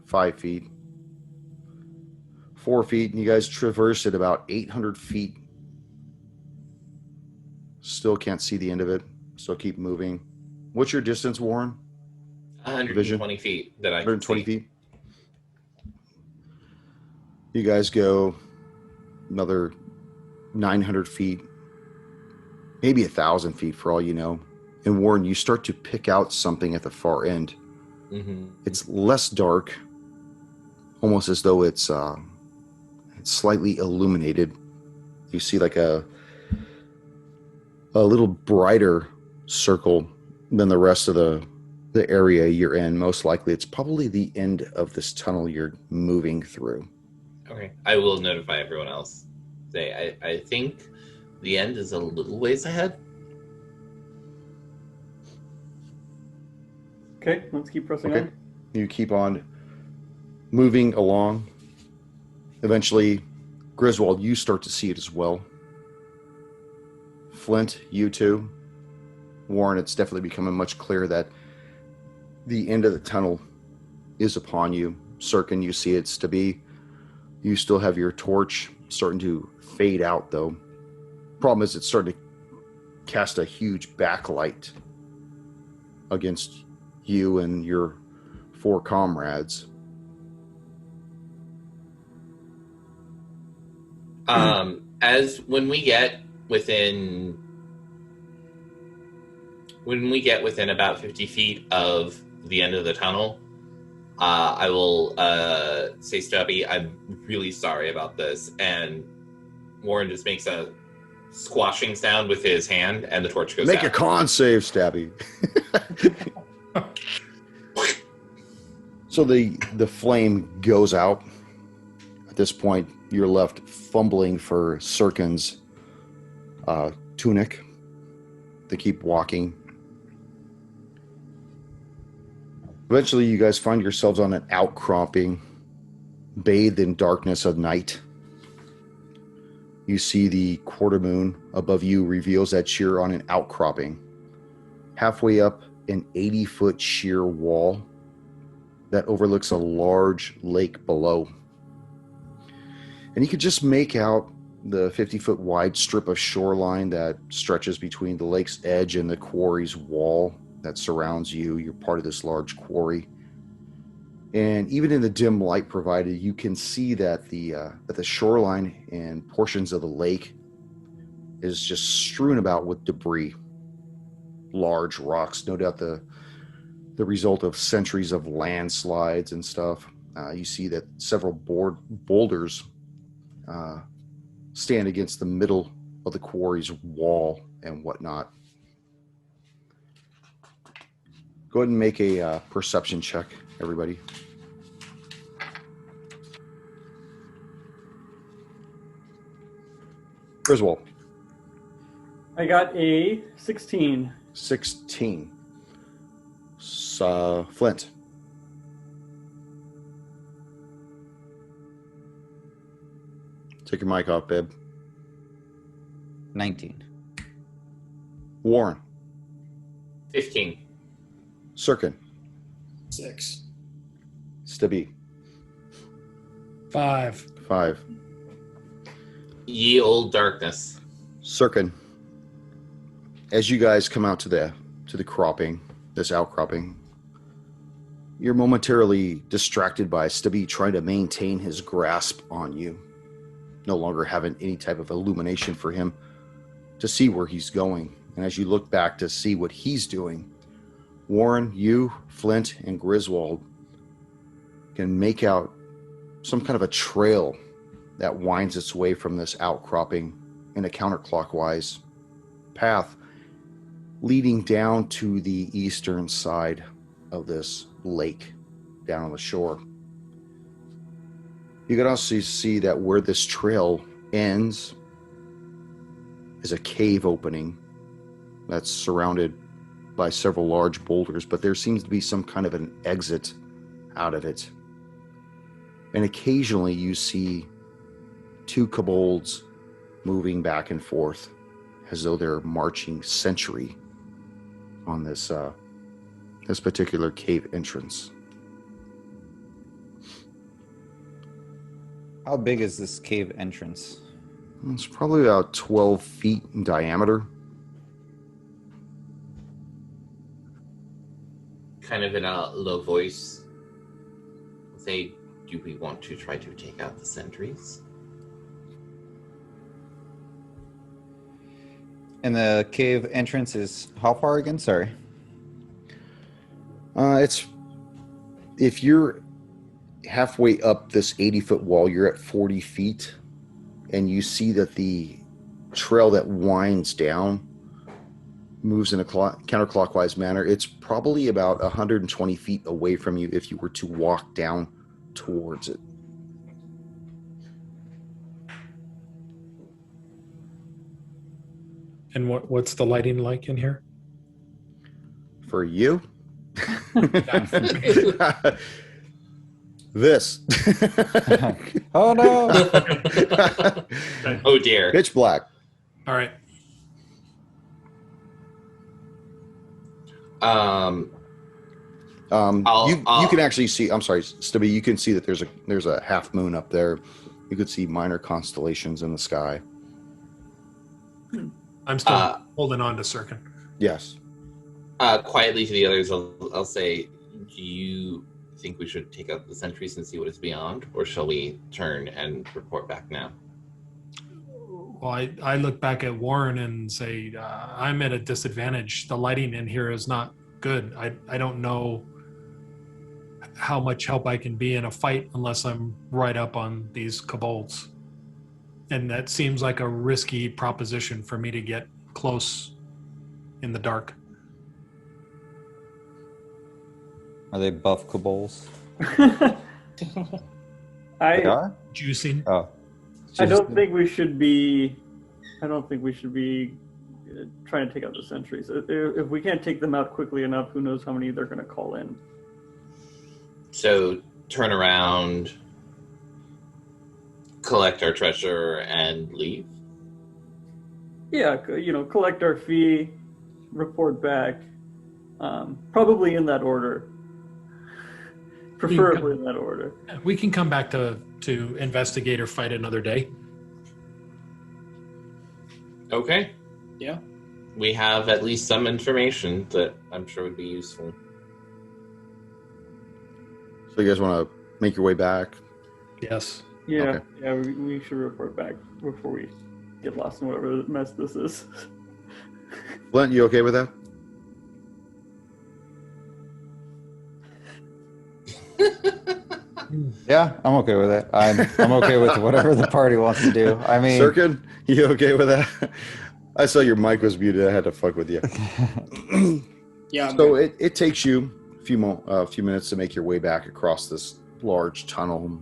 5 feet, 4 feet, and you guys traverse at about 800 feet. Still can't see the end of it. Still keep moving. What's your distance, Warren?
120 feet that I can
120
see.
feet. You guys go another 900 feet, maybe 1,000 feet for all you know. And Warren, you start to pick out something at the far end.
Mm-hmm.
It's less dark, almost as though it's slightly illuminated. You see like a little brighter circle than the rest of the area you're in. Most likely it's probably the end of this tunnel you're moving through.
Okay. I will notify everyone else. Say, I think the end is a little ways ahead.
Okay, let's keep pressing
Okay.
on.
You keep on moving along. Eventually, Griswold, you start to see it as well. Flint, you too. Warren, it's definitely becoming much clearer that the end of the tunnel is upon you. Sirkin, you see it's to be. You still have your torch starting to fade out, though. Problem is, it's starting to cast a huge backlight against you and your 4 comrades.
As when we get within about 50 feet of the end of the tunnel, I will say, Stubby, I'm really sorry about this. And Warren just makes a squashing sound with his hand, and the torch goes
Make
out.
a con save, Stabby. So the flame goes out. At this point, you're left fumbling for Sirkin's tunic. They keep walking. Eventually, you guys find yourselves on an outcropping, bathed in darkness of night. You see the quarter moon above you reveals that you're on an outcropping, halfway up an 80-foot sheer wall that overlooks a large lake below. And you could just make out the 50-foot wide strip of shoreline that stretches between the lake's edge and the quarry's wall that surrounds you. You're part of this large quarry. And even in the dim light provided, you can see that the shoreline and portions of the lake is just strewn about with debris. Large rocks, no doubt the result of centuries of landslides and stuff. You see that several boulders stand against the middle of the quarry's wall and whatnot. Go ahead and make a perception check, everybody. Griswold.
I got a 16.
16. Flint. Take your mic off, babe.
19.
Warren.
15.
Sirkin.
6.
Stubby.
5.
5.
Ye old darkness.
Sirkin. As you guys come out to the cropping, this outcropping, you're momentarily distracted by Stubby trying to maintain his grasp on you, no longer having any type of illumination for him to see where he's going. And as you look back to see what he's doing, Warren, you, Flint, and Griswold can make out some kind of a trail that winds its way from this outcropping in a counterclockwise path leading down to the eastern side of this lake down on the shore. You can also see that where this trail ends is a cave opening that's surrounded by several large boulders, but there seems to be some kind of an exit out of it. And occasionally you see two kobolds moving back and forth as though they're marching sentry on this particular cave entrance.
How big is this cave entrance?
It's probably about 12 feet in diameter.
Kind of in a low voice, say, do we want to try to take out the sentries?
And the cave entrance is how far again? Sorry.
It's if you're halfway up this 80-foot wall, you're at 40 feet, and you see that the trail that winds down moves in a counterclockwise manner. It's probably about 120 feet away from you if you were to walk down towards it.
And what's the lighting like in here?
For you? This.
Oh no!
Oh dear.
Pitch black.
All right.
I'll-
You can actually see. I'm sorry, Stubby. You can see that there's a half moon up there. You could see minor constellations in the sky.
I'm still holding on to Sirkin.
Yes.
Quietly to the others, I'll say, do you think we should take out the sentries and see what is beyond, or shall we turn and report back now?
Well, I look back at Warren and say, I'm at a disadvantage. The lighting in here is not good. I don't know how much help I can be in a fight unless I'm right up on these kobolds. And that seems like a risky proposition for me to get close in the dark.
Are they buff kobolds?
I
They are?
Juicing.
Oh.
I don't think we should be. I don't think we should be trying to take out the sentries. If we can't take them out quickly enough, who knows how many they're going to call in.
So turn around, collect our treasure, and leave.
Yeah, collect our fee, report back, probably in that order. Preferably in that order.
We can come back to investigate or fight another day.
Okay.
Yeah.
We have at least some information that I'm sure would be useful.
So you guys want to make your way back?
Yes.
Yeah,
Okay.
yeah, we should report back before we get lost in whatever mess this is.
Flint, you okay with that?
Yeah, I'm okay with it. I'm okay with whatever the party wants to do. I mean,
Sirkin, you okay with that? I saw your mic was muted. I had to fuck with you.
Yeah.
So it takes you a few minutes to make your way back across this large tunnel.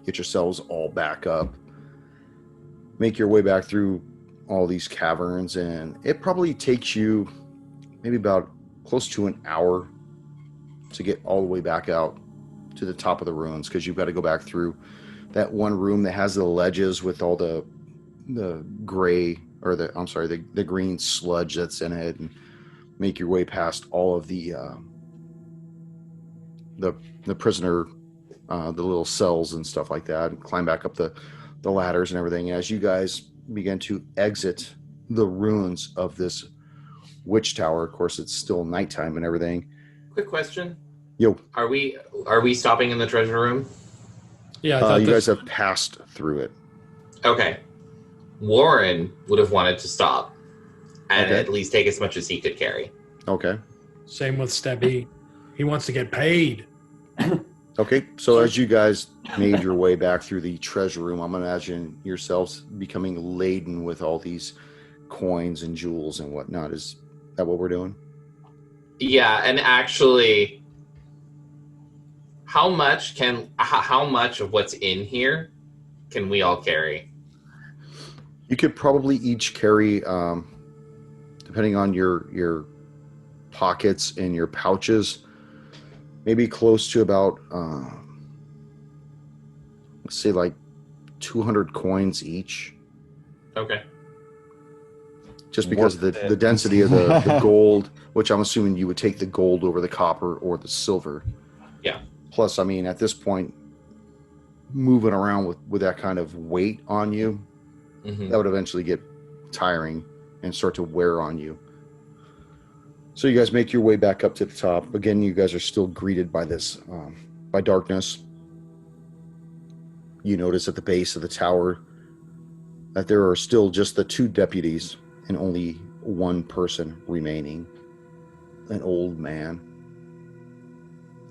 Get yourselves all back up. Make your way back through all these caverns, and it probably takes you maybe about close to an hour to get all the way back out to the top of the ruins, because you've got to go back through that one room that has the ledges with all the gray, or the green sludge that's in it, and make your way past all of the prisoner, the little cells and stuff like that, and climb back up the ladders and everything. As you guys begin to exit the ruins of this witch tower, of course, it's still nighttime and everything.
Quick question.
Yo,
Are we stopping in the treasure room?
Yeah, I thought
you
this-
guys have passed through it.
Okay. Warren would have wanted to stop and
Okay.
at least take as much as he could carry.
Okay.
Same with Stebby. He wants to get paid.
Okay, so as you guys made your way back through the treasure room, I'm imagining yourselves becoming laden with all these coins and jewels and whatnot. Is that what we're doing?
Yeah, and actually, how much of what's in here can we all carry?
You could probably each carry, depending on your pockets and your pouches, maybe close to about, let's say like 200 coins each.
Okay.
Just because of the density of the gold, which I'm assuming you would take the gold over the copper or the silver.
Yeah.
Plus, I mean, at this point, moving around with that kind of weight on you,
Mm-hmm.
that would eventually get tiring and start to wear on you. So you guys make your way back up to the top. Again, you guys are still greeted by this, by darkness. You notice at the base of the tower that there are still just the two deputies and only one person remaining, an old man.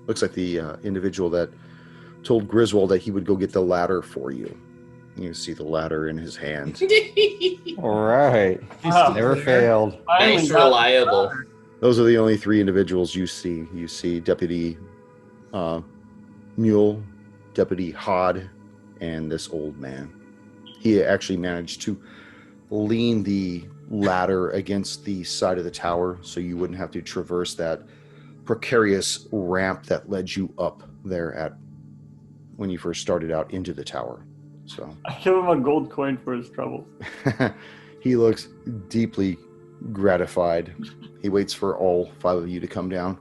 Looks like the individual that told Griswold that he would go get the ladder for you. You see the ladder in his hand.
all right.
Wow.
Never failed.
Nice, reliable.
Those are the only three individuals you see. You see Deputy Mule, Deputy Hod, and this old man. He actually managed to lean the ladder against the side of the tower so you wouldn't have to traverse that precarious ramp that led you up there when you first started out into the tower. So
I give him a gold coin for his trouble.
he looks deeply gratified. He waits for all five of you to come down.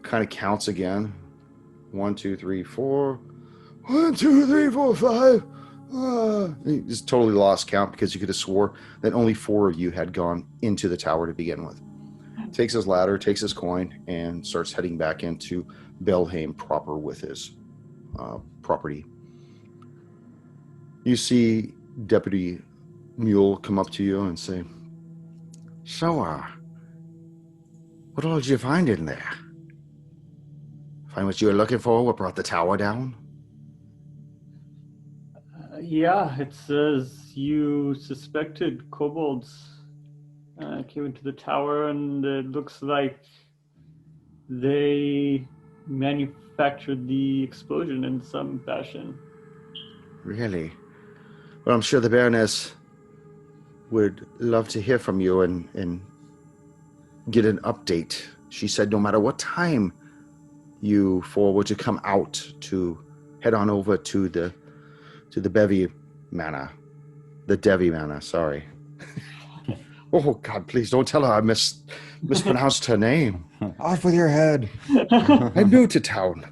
Kind of counts again. 1, 2, 3, 4. 1, 2, 3, 4, 5. He just totally lost count because you could have swore that only 4 of you had gone into the tower to begin with. Takes his ladder, takes his coin, and starts heading back into Belhaim proper with his property. You see Deputy mule come up to you and say, "So, what all did you find in there? Find what you were looking for? What brought the tower down?"
Yeah, it says you suspected kobolds came into the tower, and it looks like they manufactured the explosion in some fashion.
Really? Well, I'm sure the Baroness would love to hear from you and get an update. She said no matter what time you four were to come out to head on over to the Bevy Manor. The Devi Manor, sorry. Oh, God, please don't tell her I mispronounced her name.
Off with your head.
I'm new to town.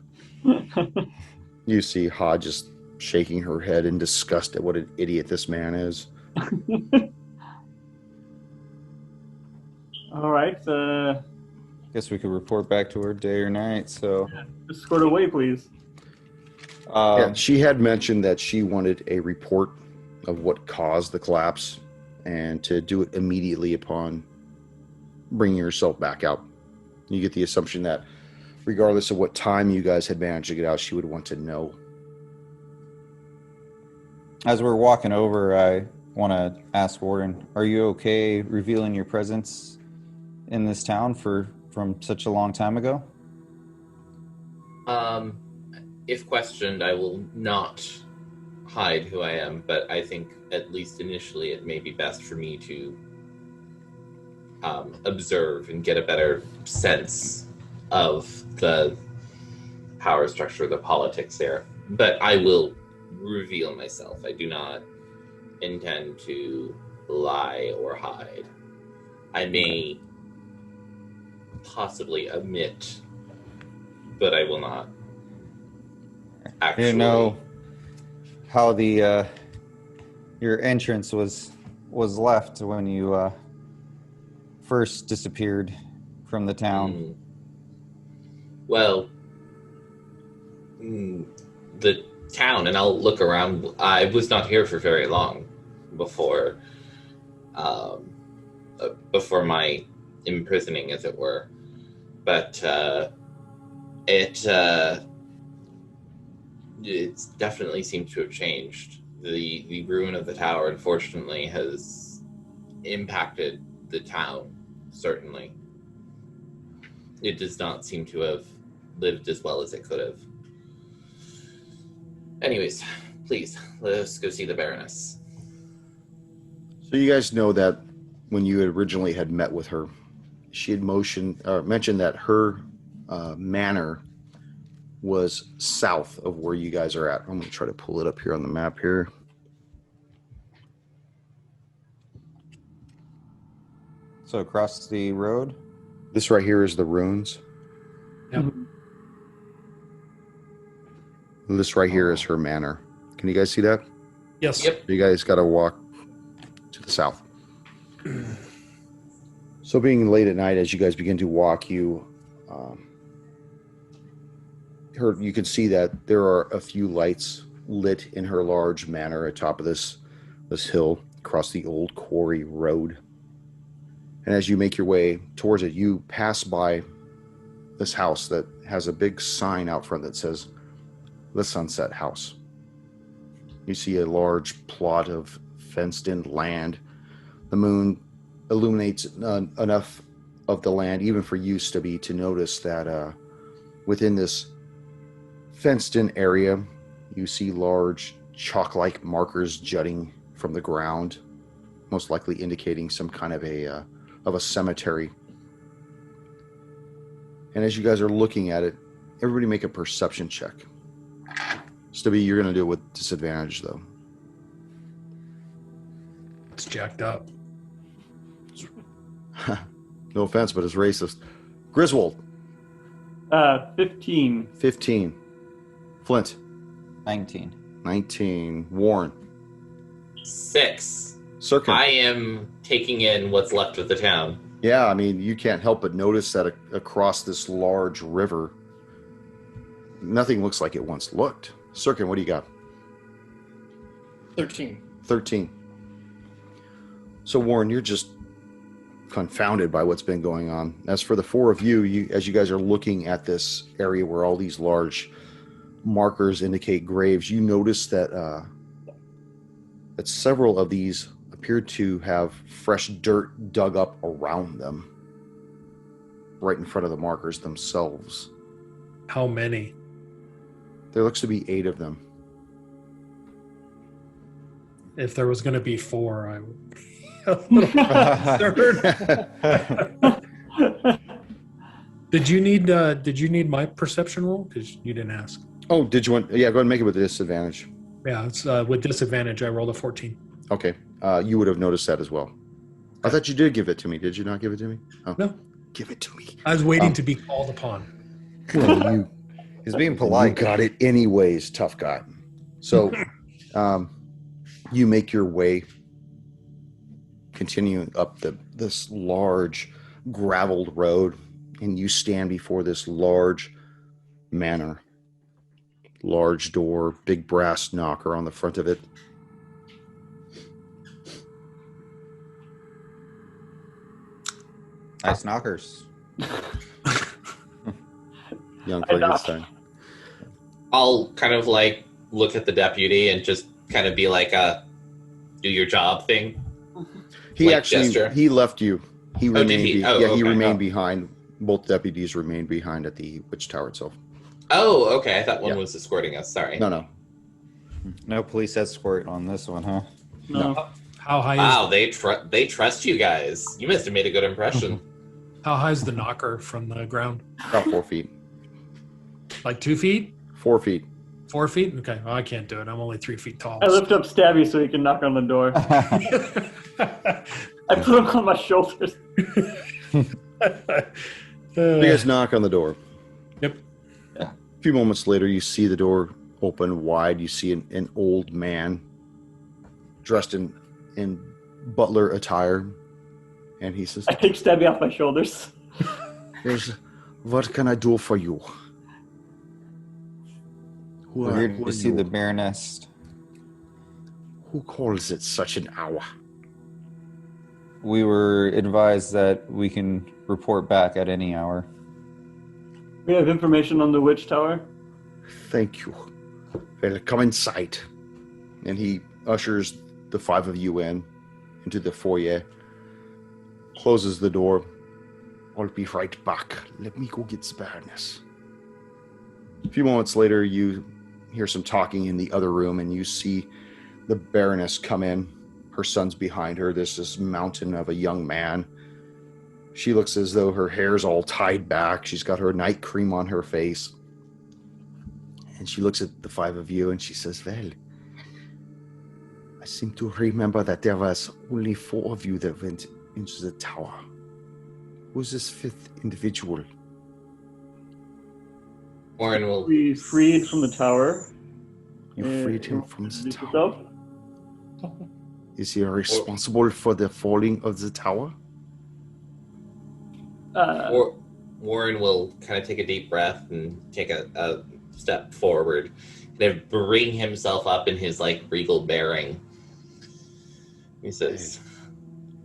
You see Ha just shaking her head in disgust at what an idiot this man is.
All right,
Guess we could report back to her day or night. So,
escort away, please.
Yeah, she had mentioned that she wanted a report of what caused the collapse and to do it immediately upon bringing herself back out. You get the assumption that regardless of what time you guys had managed to get out, she would want to know.
as we're walking over, I want to ask Warden, are you okay revealing your presence in this town from such a long time ago?
If questioned, I will not hide who I am, but I think at least initially it may be best for me to observe and get a better sense of the power structure, the politics there. But I will reveal myself. I do not intend to lie or hide. I may possibly omit, but I will not actually.
You know how the your entrance was left when you first disappeared from the town.
Well, the town, and I'll look around. I was not here for very long before my imprisoning, as it were. But it definitely seems to have changed. The ruin of the tower, unfortunately, has impacted the town, certainly. It does not seem to have lived as well as it could have. Anyways, please, let us go see the Baroness.
So you guys know that when you originally had met with her, she had mentioned that her manor was south of where you guys are at. I'm going to try to pull it up here on the map here.
So across the road?
This right here is the ruins.
Yep.
This right here is her manor. Can you guys see that?
Yes.
Yep.
You guys got to walk to the south. So being late at night, as you guys begin to walk, you can see that there are a few lights lit in her large manor atop of this hill across the old quarry road. And as you make your way towards it, you pass by this house that has a big sign out front that says, "The Sunset House." You see a large plot of fenced-in land. The moon illuminates enough of the land, even for you, Stubby, to notice that within this fenced-in area, you see large chalk-like markers jutting from the ground, most likely indicating some kind of a cemetery. And as you guys are looking at it, everybody make a perception check. Stubby, you're going to do it with disadvantage, though.
It's jacked up.
No offense, but it's racist. Griswold.
15.
15. Flint.
19.
19. Warren.
6.
Sirkin.
I am taking in what's left of the town.
Yeah, I mean, you can't help but notice that across this large river, nothing looks like it once looked. Sirkin, what do you got?
13.
13. So Warren, you're just confounded by what's been going on. As for the four of you, as you guys are looking at this area where all these large markers indicate graves, you notice that that several of these appear to have fresh dirt dug up around them, right in front of the markers themselves.
How many?
There looks to be 8 of them.
If there was going to be 4, I would be a little concerned. Did you need my perception roll? Because you didn't ask.
Oh, did you want? Yeah, go ahead and make it with a disadvantage.
Yeah, it's with disadvantage. I rolled a 14.
Okay, you would have noticed that as well. I thought you did give it to me. Did you not give it to me? Oh.
No.
Give it to me.
I was waiting to be called upon.
Well,
He's being polite.
you got it anyways, tough guy. So, you make your way, continuing up this large graveled road, and you stand before this large manor. Large door, big brass knocker on the front of it.
Nice knockers.
Young
I knock.
Frankenstein.
I'll kind of like look at the deputy and just kind of be like a do your job thing.
He
Like
actually
gesture?
he left you. He
Oh,
remained.
did he? Oh,
He
okay.
remained
Oh.
behind. Both deputies remained behind at the witch tower itself.
Oh, okay. I thought one
Yeah.
was escorting us. Sorry.
No.
No police escort on this one, huh?
No.
How high
Wow,
is
they trust you guys. You must have made a good impression.
how high is the knocker from the ground?
About 4 feet.
Like 2 feet?
4 feet.
4 feet? Okay, well, I can't do it. I'm only 3 feet tall.
I lift up Stabby so he can knock on the door. I put him on my shoulders.
You guys knock on the door.
Yep.
A few moments later, you see the door open wide. You see an old man dressed in butler attire, and he says,
I take Stabby off my shoulders.
"What can I do for you?
We're here to see the Baroness.
Who calls it such an hour?
We were advised that we can report back at any hour.
We have information on the witch tower.
Thank you. Well, come inside." And he ushers the 5 of you into the foyer, closes the door. "I'll be right back. Let me go get the Baroness." A few moments later, you hear some talking in the other room, and you see the Baroness come in. Her son's behind her. There's this mountain of a young man. She looks as though her hair's all tied back. She's got her night cream on her face. And she looks at the 5 of you and she says, "Well, I seem to remember that there was only 4 of you that went into the tower. Who's this 5th individual?"
Warren will.
We freed from the tower.
You freed him from the
Introduce
tower.
yourself.
Is he responsible for the falling of the tower?
Warren will kind of take a deep breath and take a step forward, kind of bring himself up in his like regal bearing. He says,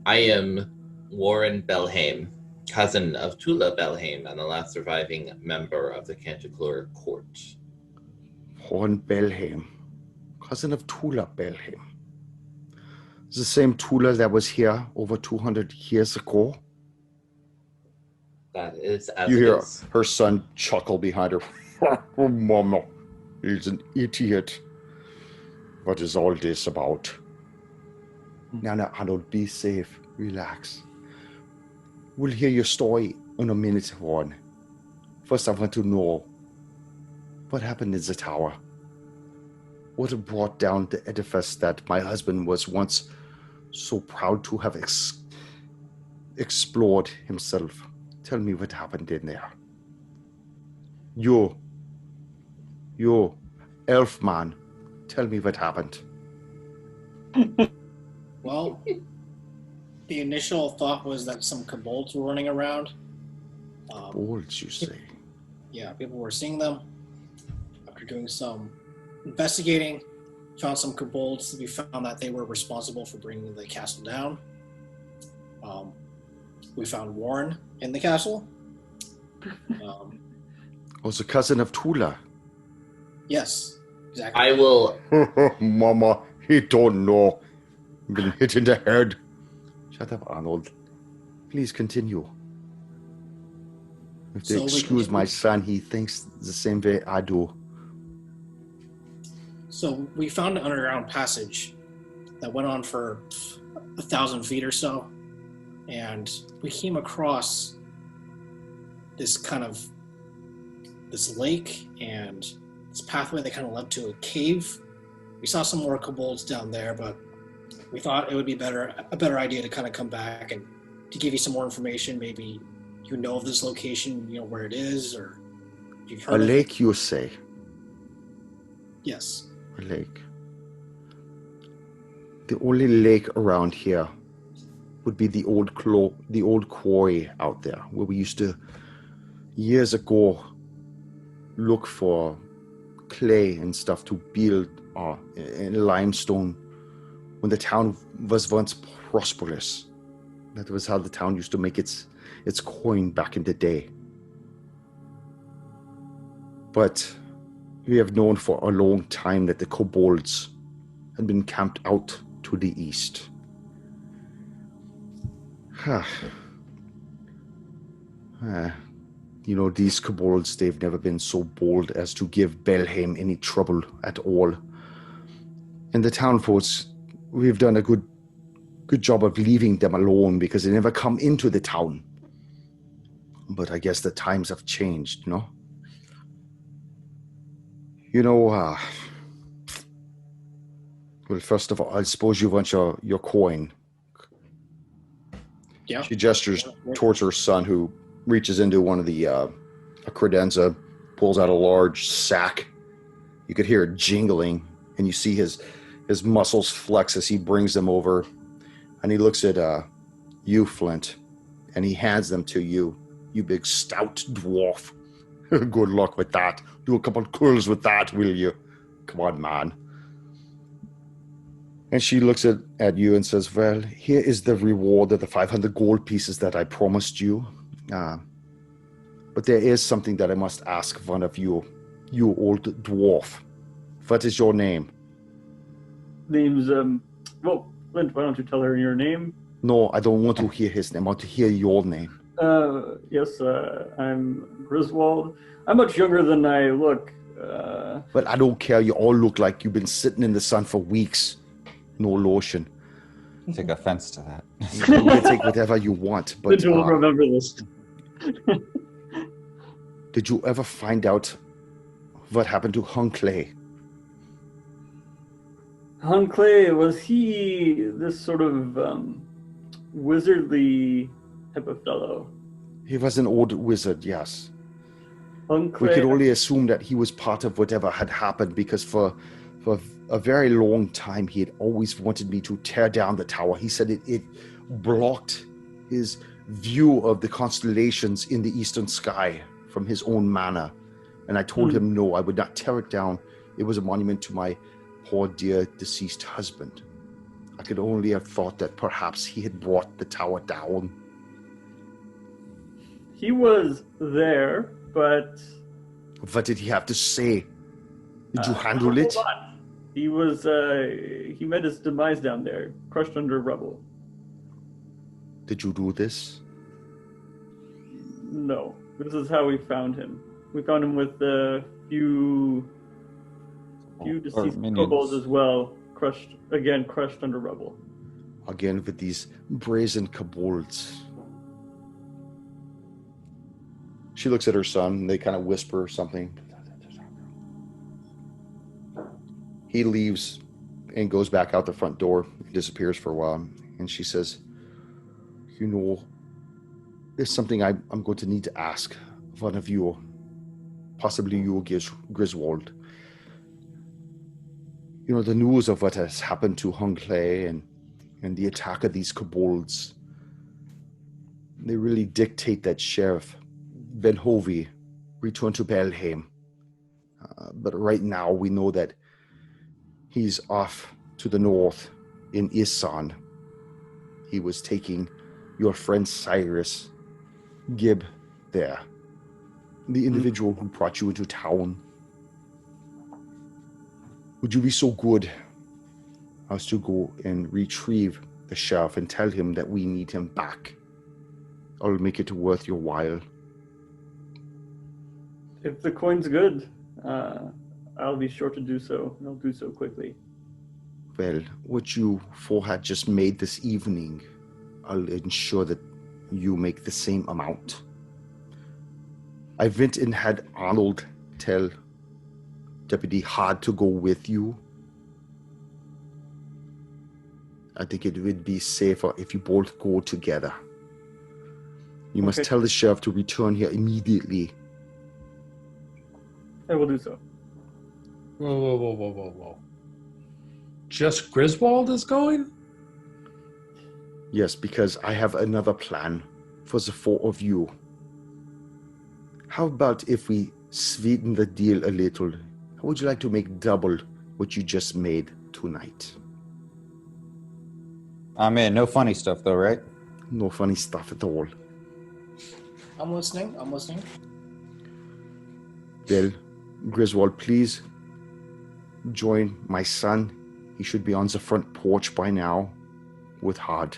"I am Warren Belhaim, cousin of Tula Belhaim and the last surviving member of the Canticleer court."
Warren Belhaim, cousin of Tula Belhaim. The same Tula that was here over 200 years ago.
That is as
You
it
hear
is.
her son chuckle behind her. "Oh, Mama, he's an idiot. What is all this about?" Now, Arnold, be safe. Relax. We'll hear your story in a minute, Warren. First, I want to know what happened in the tower. What brought down the edifice that my husband was once so proud to have explored himself. Tell me what happened in there. You, elf man, tell me what happened.
Well, the initial thought was that some kobolds were running around.
Bolts, you say?
Yeah, people were seeing them. After doing some investigating, found some kobolds. We found that they were responsible for bringing the castle down. We found Warren in the castle.
Was a cousin of Tula.
Yes, exactly.
I will.
Mama, he don't know. Been hit in the head. Shut up, Arnold. Please continue. If they
So we
excuse my
continue.
son, he thinks the same way I do.
So we found an underground passage that went on for 1,000 feet or so, and we came across this lake and this pathway that kind of led to a cave. We saw some more kobolds down there, but we thought it would be a better idea to kind of come back and to give you some more information. Maybe you know of this location, you know where it is, or if you've
A
heard of
lake,
it.
you say?
Yes.
A lake. The only lake around here would be the old quarry out there, where we used to, years ago, look for clay and stuff to build in limestone when the town was once prosperous. That was how the town used to make its coin back in the day. But we have known for a long time that the kobolds had been camped out to the east. You know, these kobolds, they've never been so bold as to give Belheim any trouble at all. And the town folks, we've done a good job of leaving them alone because they never come into the town. But I guess the times have changed, no? You know, well, first of all, I suppose you want your coin.
Yeah.
She gestures towards her son, who reaches into one of the a credenza, pulls out a large sack. You could hear it jingling, and you see his muscles flex as he brings them over. And he looks at you, Flint, and he hands them to you, you big stout dwarf. Good luck with that. Do a couple curls with that, will you? Come on, man. And she looks at you and says, well, here is the reward of the 500 gold pieces that I promised you. But there is something that I must ask of one of you, you old dwarf. What is your name?
Name's, well, Flint, why don't you tell her your name?
No, I don't want to hear his name. I want to hear your name.
Yes, I'm Griswold. I'm much younger than I look.
But I don't care. You all look like you've been sitting in the sun for weeks. No lotion.
Take offense to that.
You can take whatever you want. But
Flint will remember this.
did you ever find out what happened to Hung Clay?
Han Clay, was he this sort of wizardly type of fellow?
He was an old wizard, yes.
Han
We
Clay,
could only assume that he was part of whatever had happened because for a very long time he had always wanted me to tear down the tower. He said it blocked his view of the constellations in the eastern sky from his own manor. And I told him no, I would not tear it down. It was a monument to my poor dear deceased husband. I could only have thought that perhaps he had brought the tower down.
he was there, but
What did he have to say? Did you handle it?
hold on. He was he met his demise down there, crushed under rubble.
Did you do this?
No, this is how we found him. We found him with a few deceased
minions.
kobolds as well, crushed under rubble.
Again with these brazen kobolds. She looks at her son, and they kind of whisper something. He leaves and goes back out the front door, disappears for a while, and she says, you know, there's something I'm going to need to ask one of you, possibly you, Griswold. You know, the news of what has happened to Hung Clay and the attack of these kobolds, they really dictate that Sheriff Ben Hovey return to Belheim. But right now we know that he's off to the north in Isan. He was taking your friend Cyrus, Gib there, the individual who brought you into town. Would you be so good as to go and retrieve the sheriff and tell him that we need him back? I'll make it worth your while.
If the coin's good, I'll be sure to do so. And I'll do so quickly.
Well, what you four had just made this evening, I'll ensure that you make the same amount. I went and had Arnold tell Deputy Hard to go with you. I think it would be safer if you both go together. You must tell the sheriff to return here immediately.
I will do so.
Whoa. Just Griswold is going?
Yes, because I have another plan for the four of you. How about if we sweeten the deal a little? How would you like to make double what you just made tonight?
I'm in. No funny stuff, though, right?
No funny stuff at all.
I'm listening.
Well, Griswold, please join my son. He should be on the front porch by now with Hard.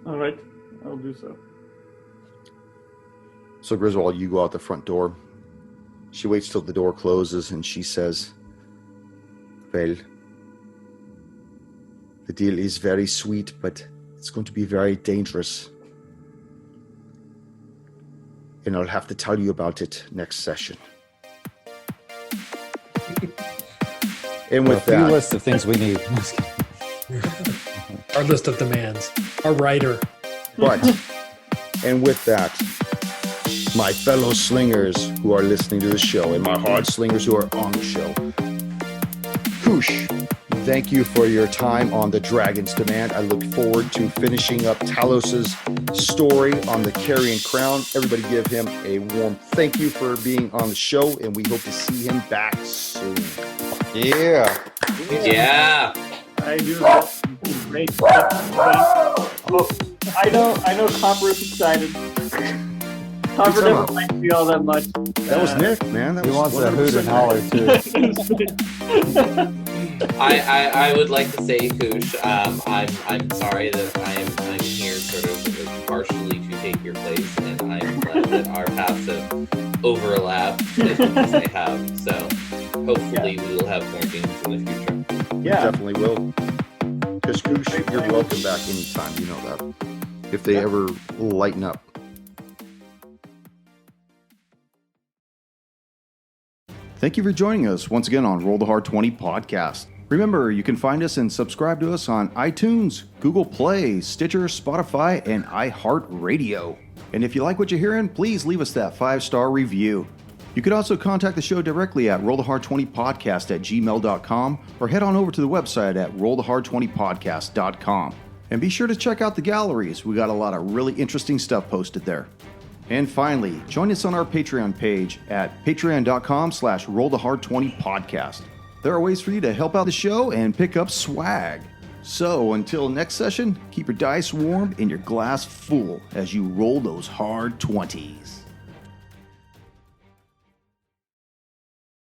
All right, I'll do so.
So Griswold, you go out the front door. She waits till the door closes and she says, well, the deal is very sweet, but it's going to be very dangerous. And I'll have to tell you about it next session. And with
a few
that,
list of things we need.
Our list of demands. Our writer.
and with that, my fellow slingers who are listening to the show and my hard slingers who are on the show, Koosh, thank you for your time on the Dragon's Demand. I look forward to finishing up Talos's story on the Carrion Crown. Everybody give him a warm thank you for being on the show, and we hope to see him back soon.
Yeah.
Yeah.
I do that. Great. Oh, I know Copper's excited. Copper never likes me all that much.
That was Nick, man. That
He
was
wants a hoot and
100%
holler, too.
I would like to say, Koosh, I'm sorry that I'm here sort of partially to take your place, and I'm glad that our paths have overlapped as much as they have. So hopefully we will have more games in the future.
Yeah.
Definitely will. Because Koosh, you're welcome back anytime. You know that. If they ever lighten up. Thank you for joining us once again on Roll the Hard 20 podcast. Remember, you can find us and subscribe to us on iTunes, Google Play, Stitcher, Spotify, and iHeart Radio. And if you like what you're hearing, please leave us that 5-star review. You could also contact the show directly at rollthehard20podcast@gmail.com or head on over to the website at rollthehard20podcast.com. And be sure to check out the galleries. We got a lot of really interesting stuff posted there. And finally, join us on our Patreon page at patreon.com/rollthehard20podcast. There are ways for you to help out the show and pick up swag. So until next session, keep your dice warm and your glass full as you roll those hard 20s.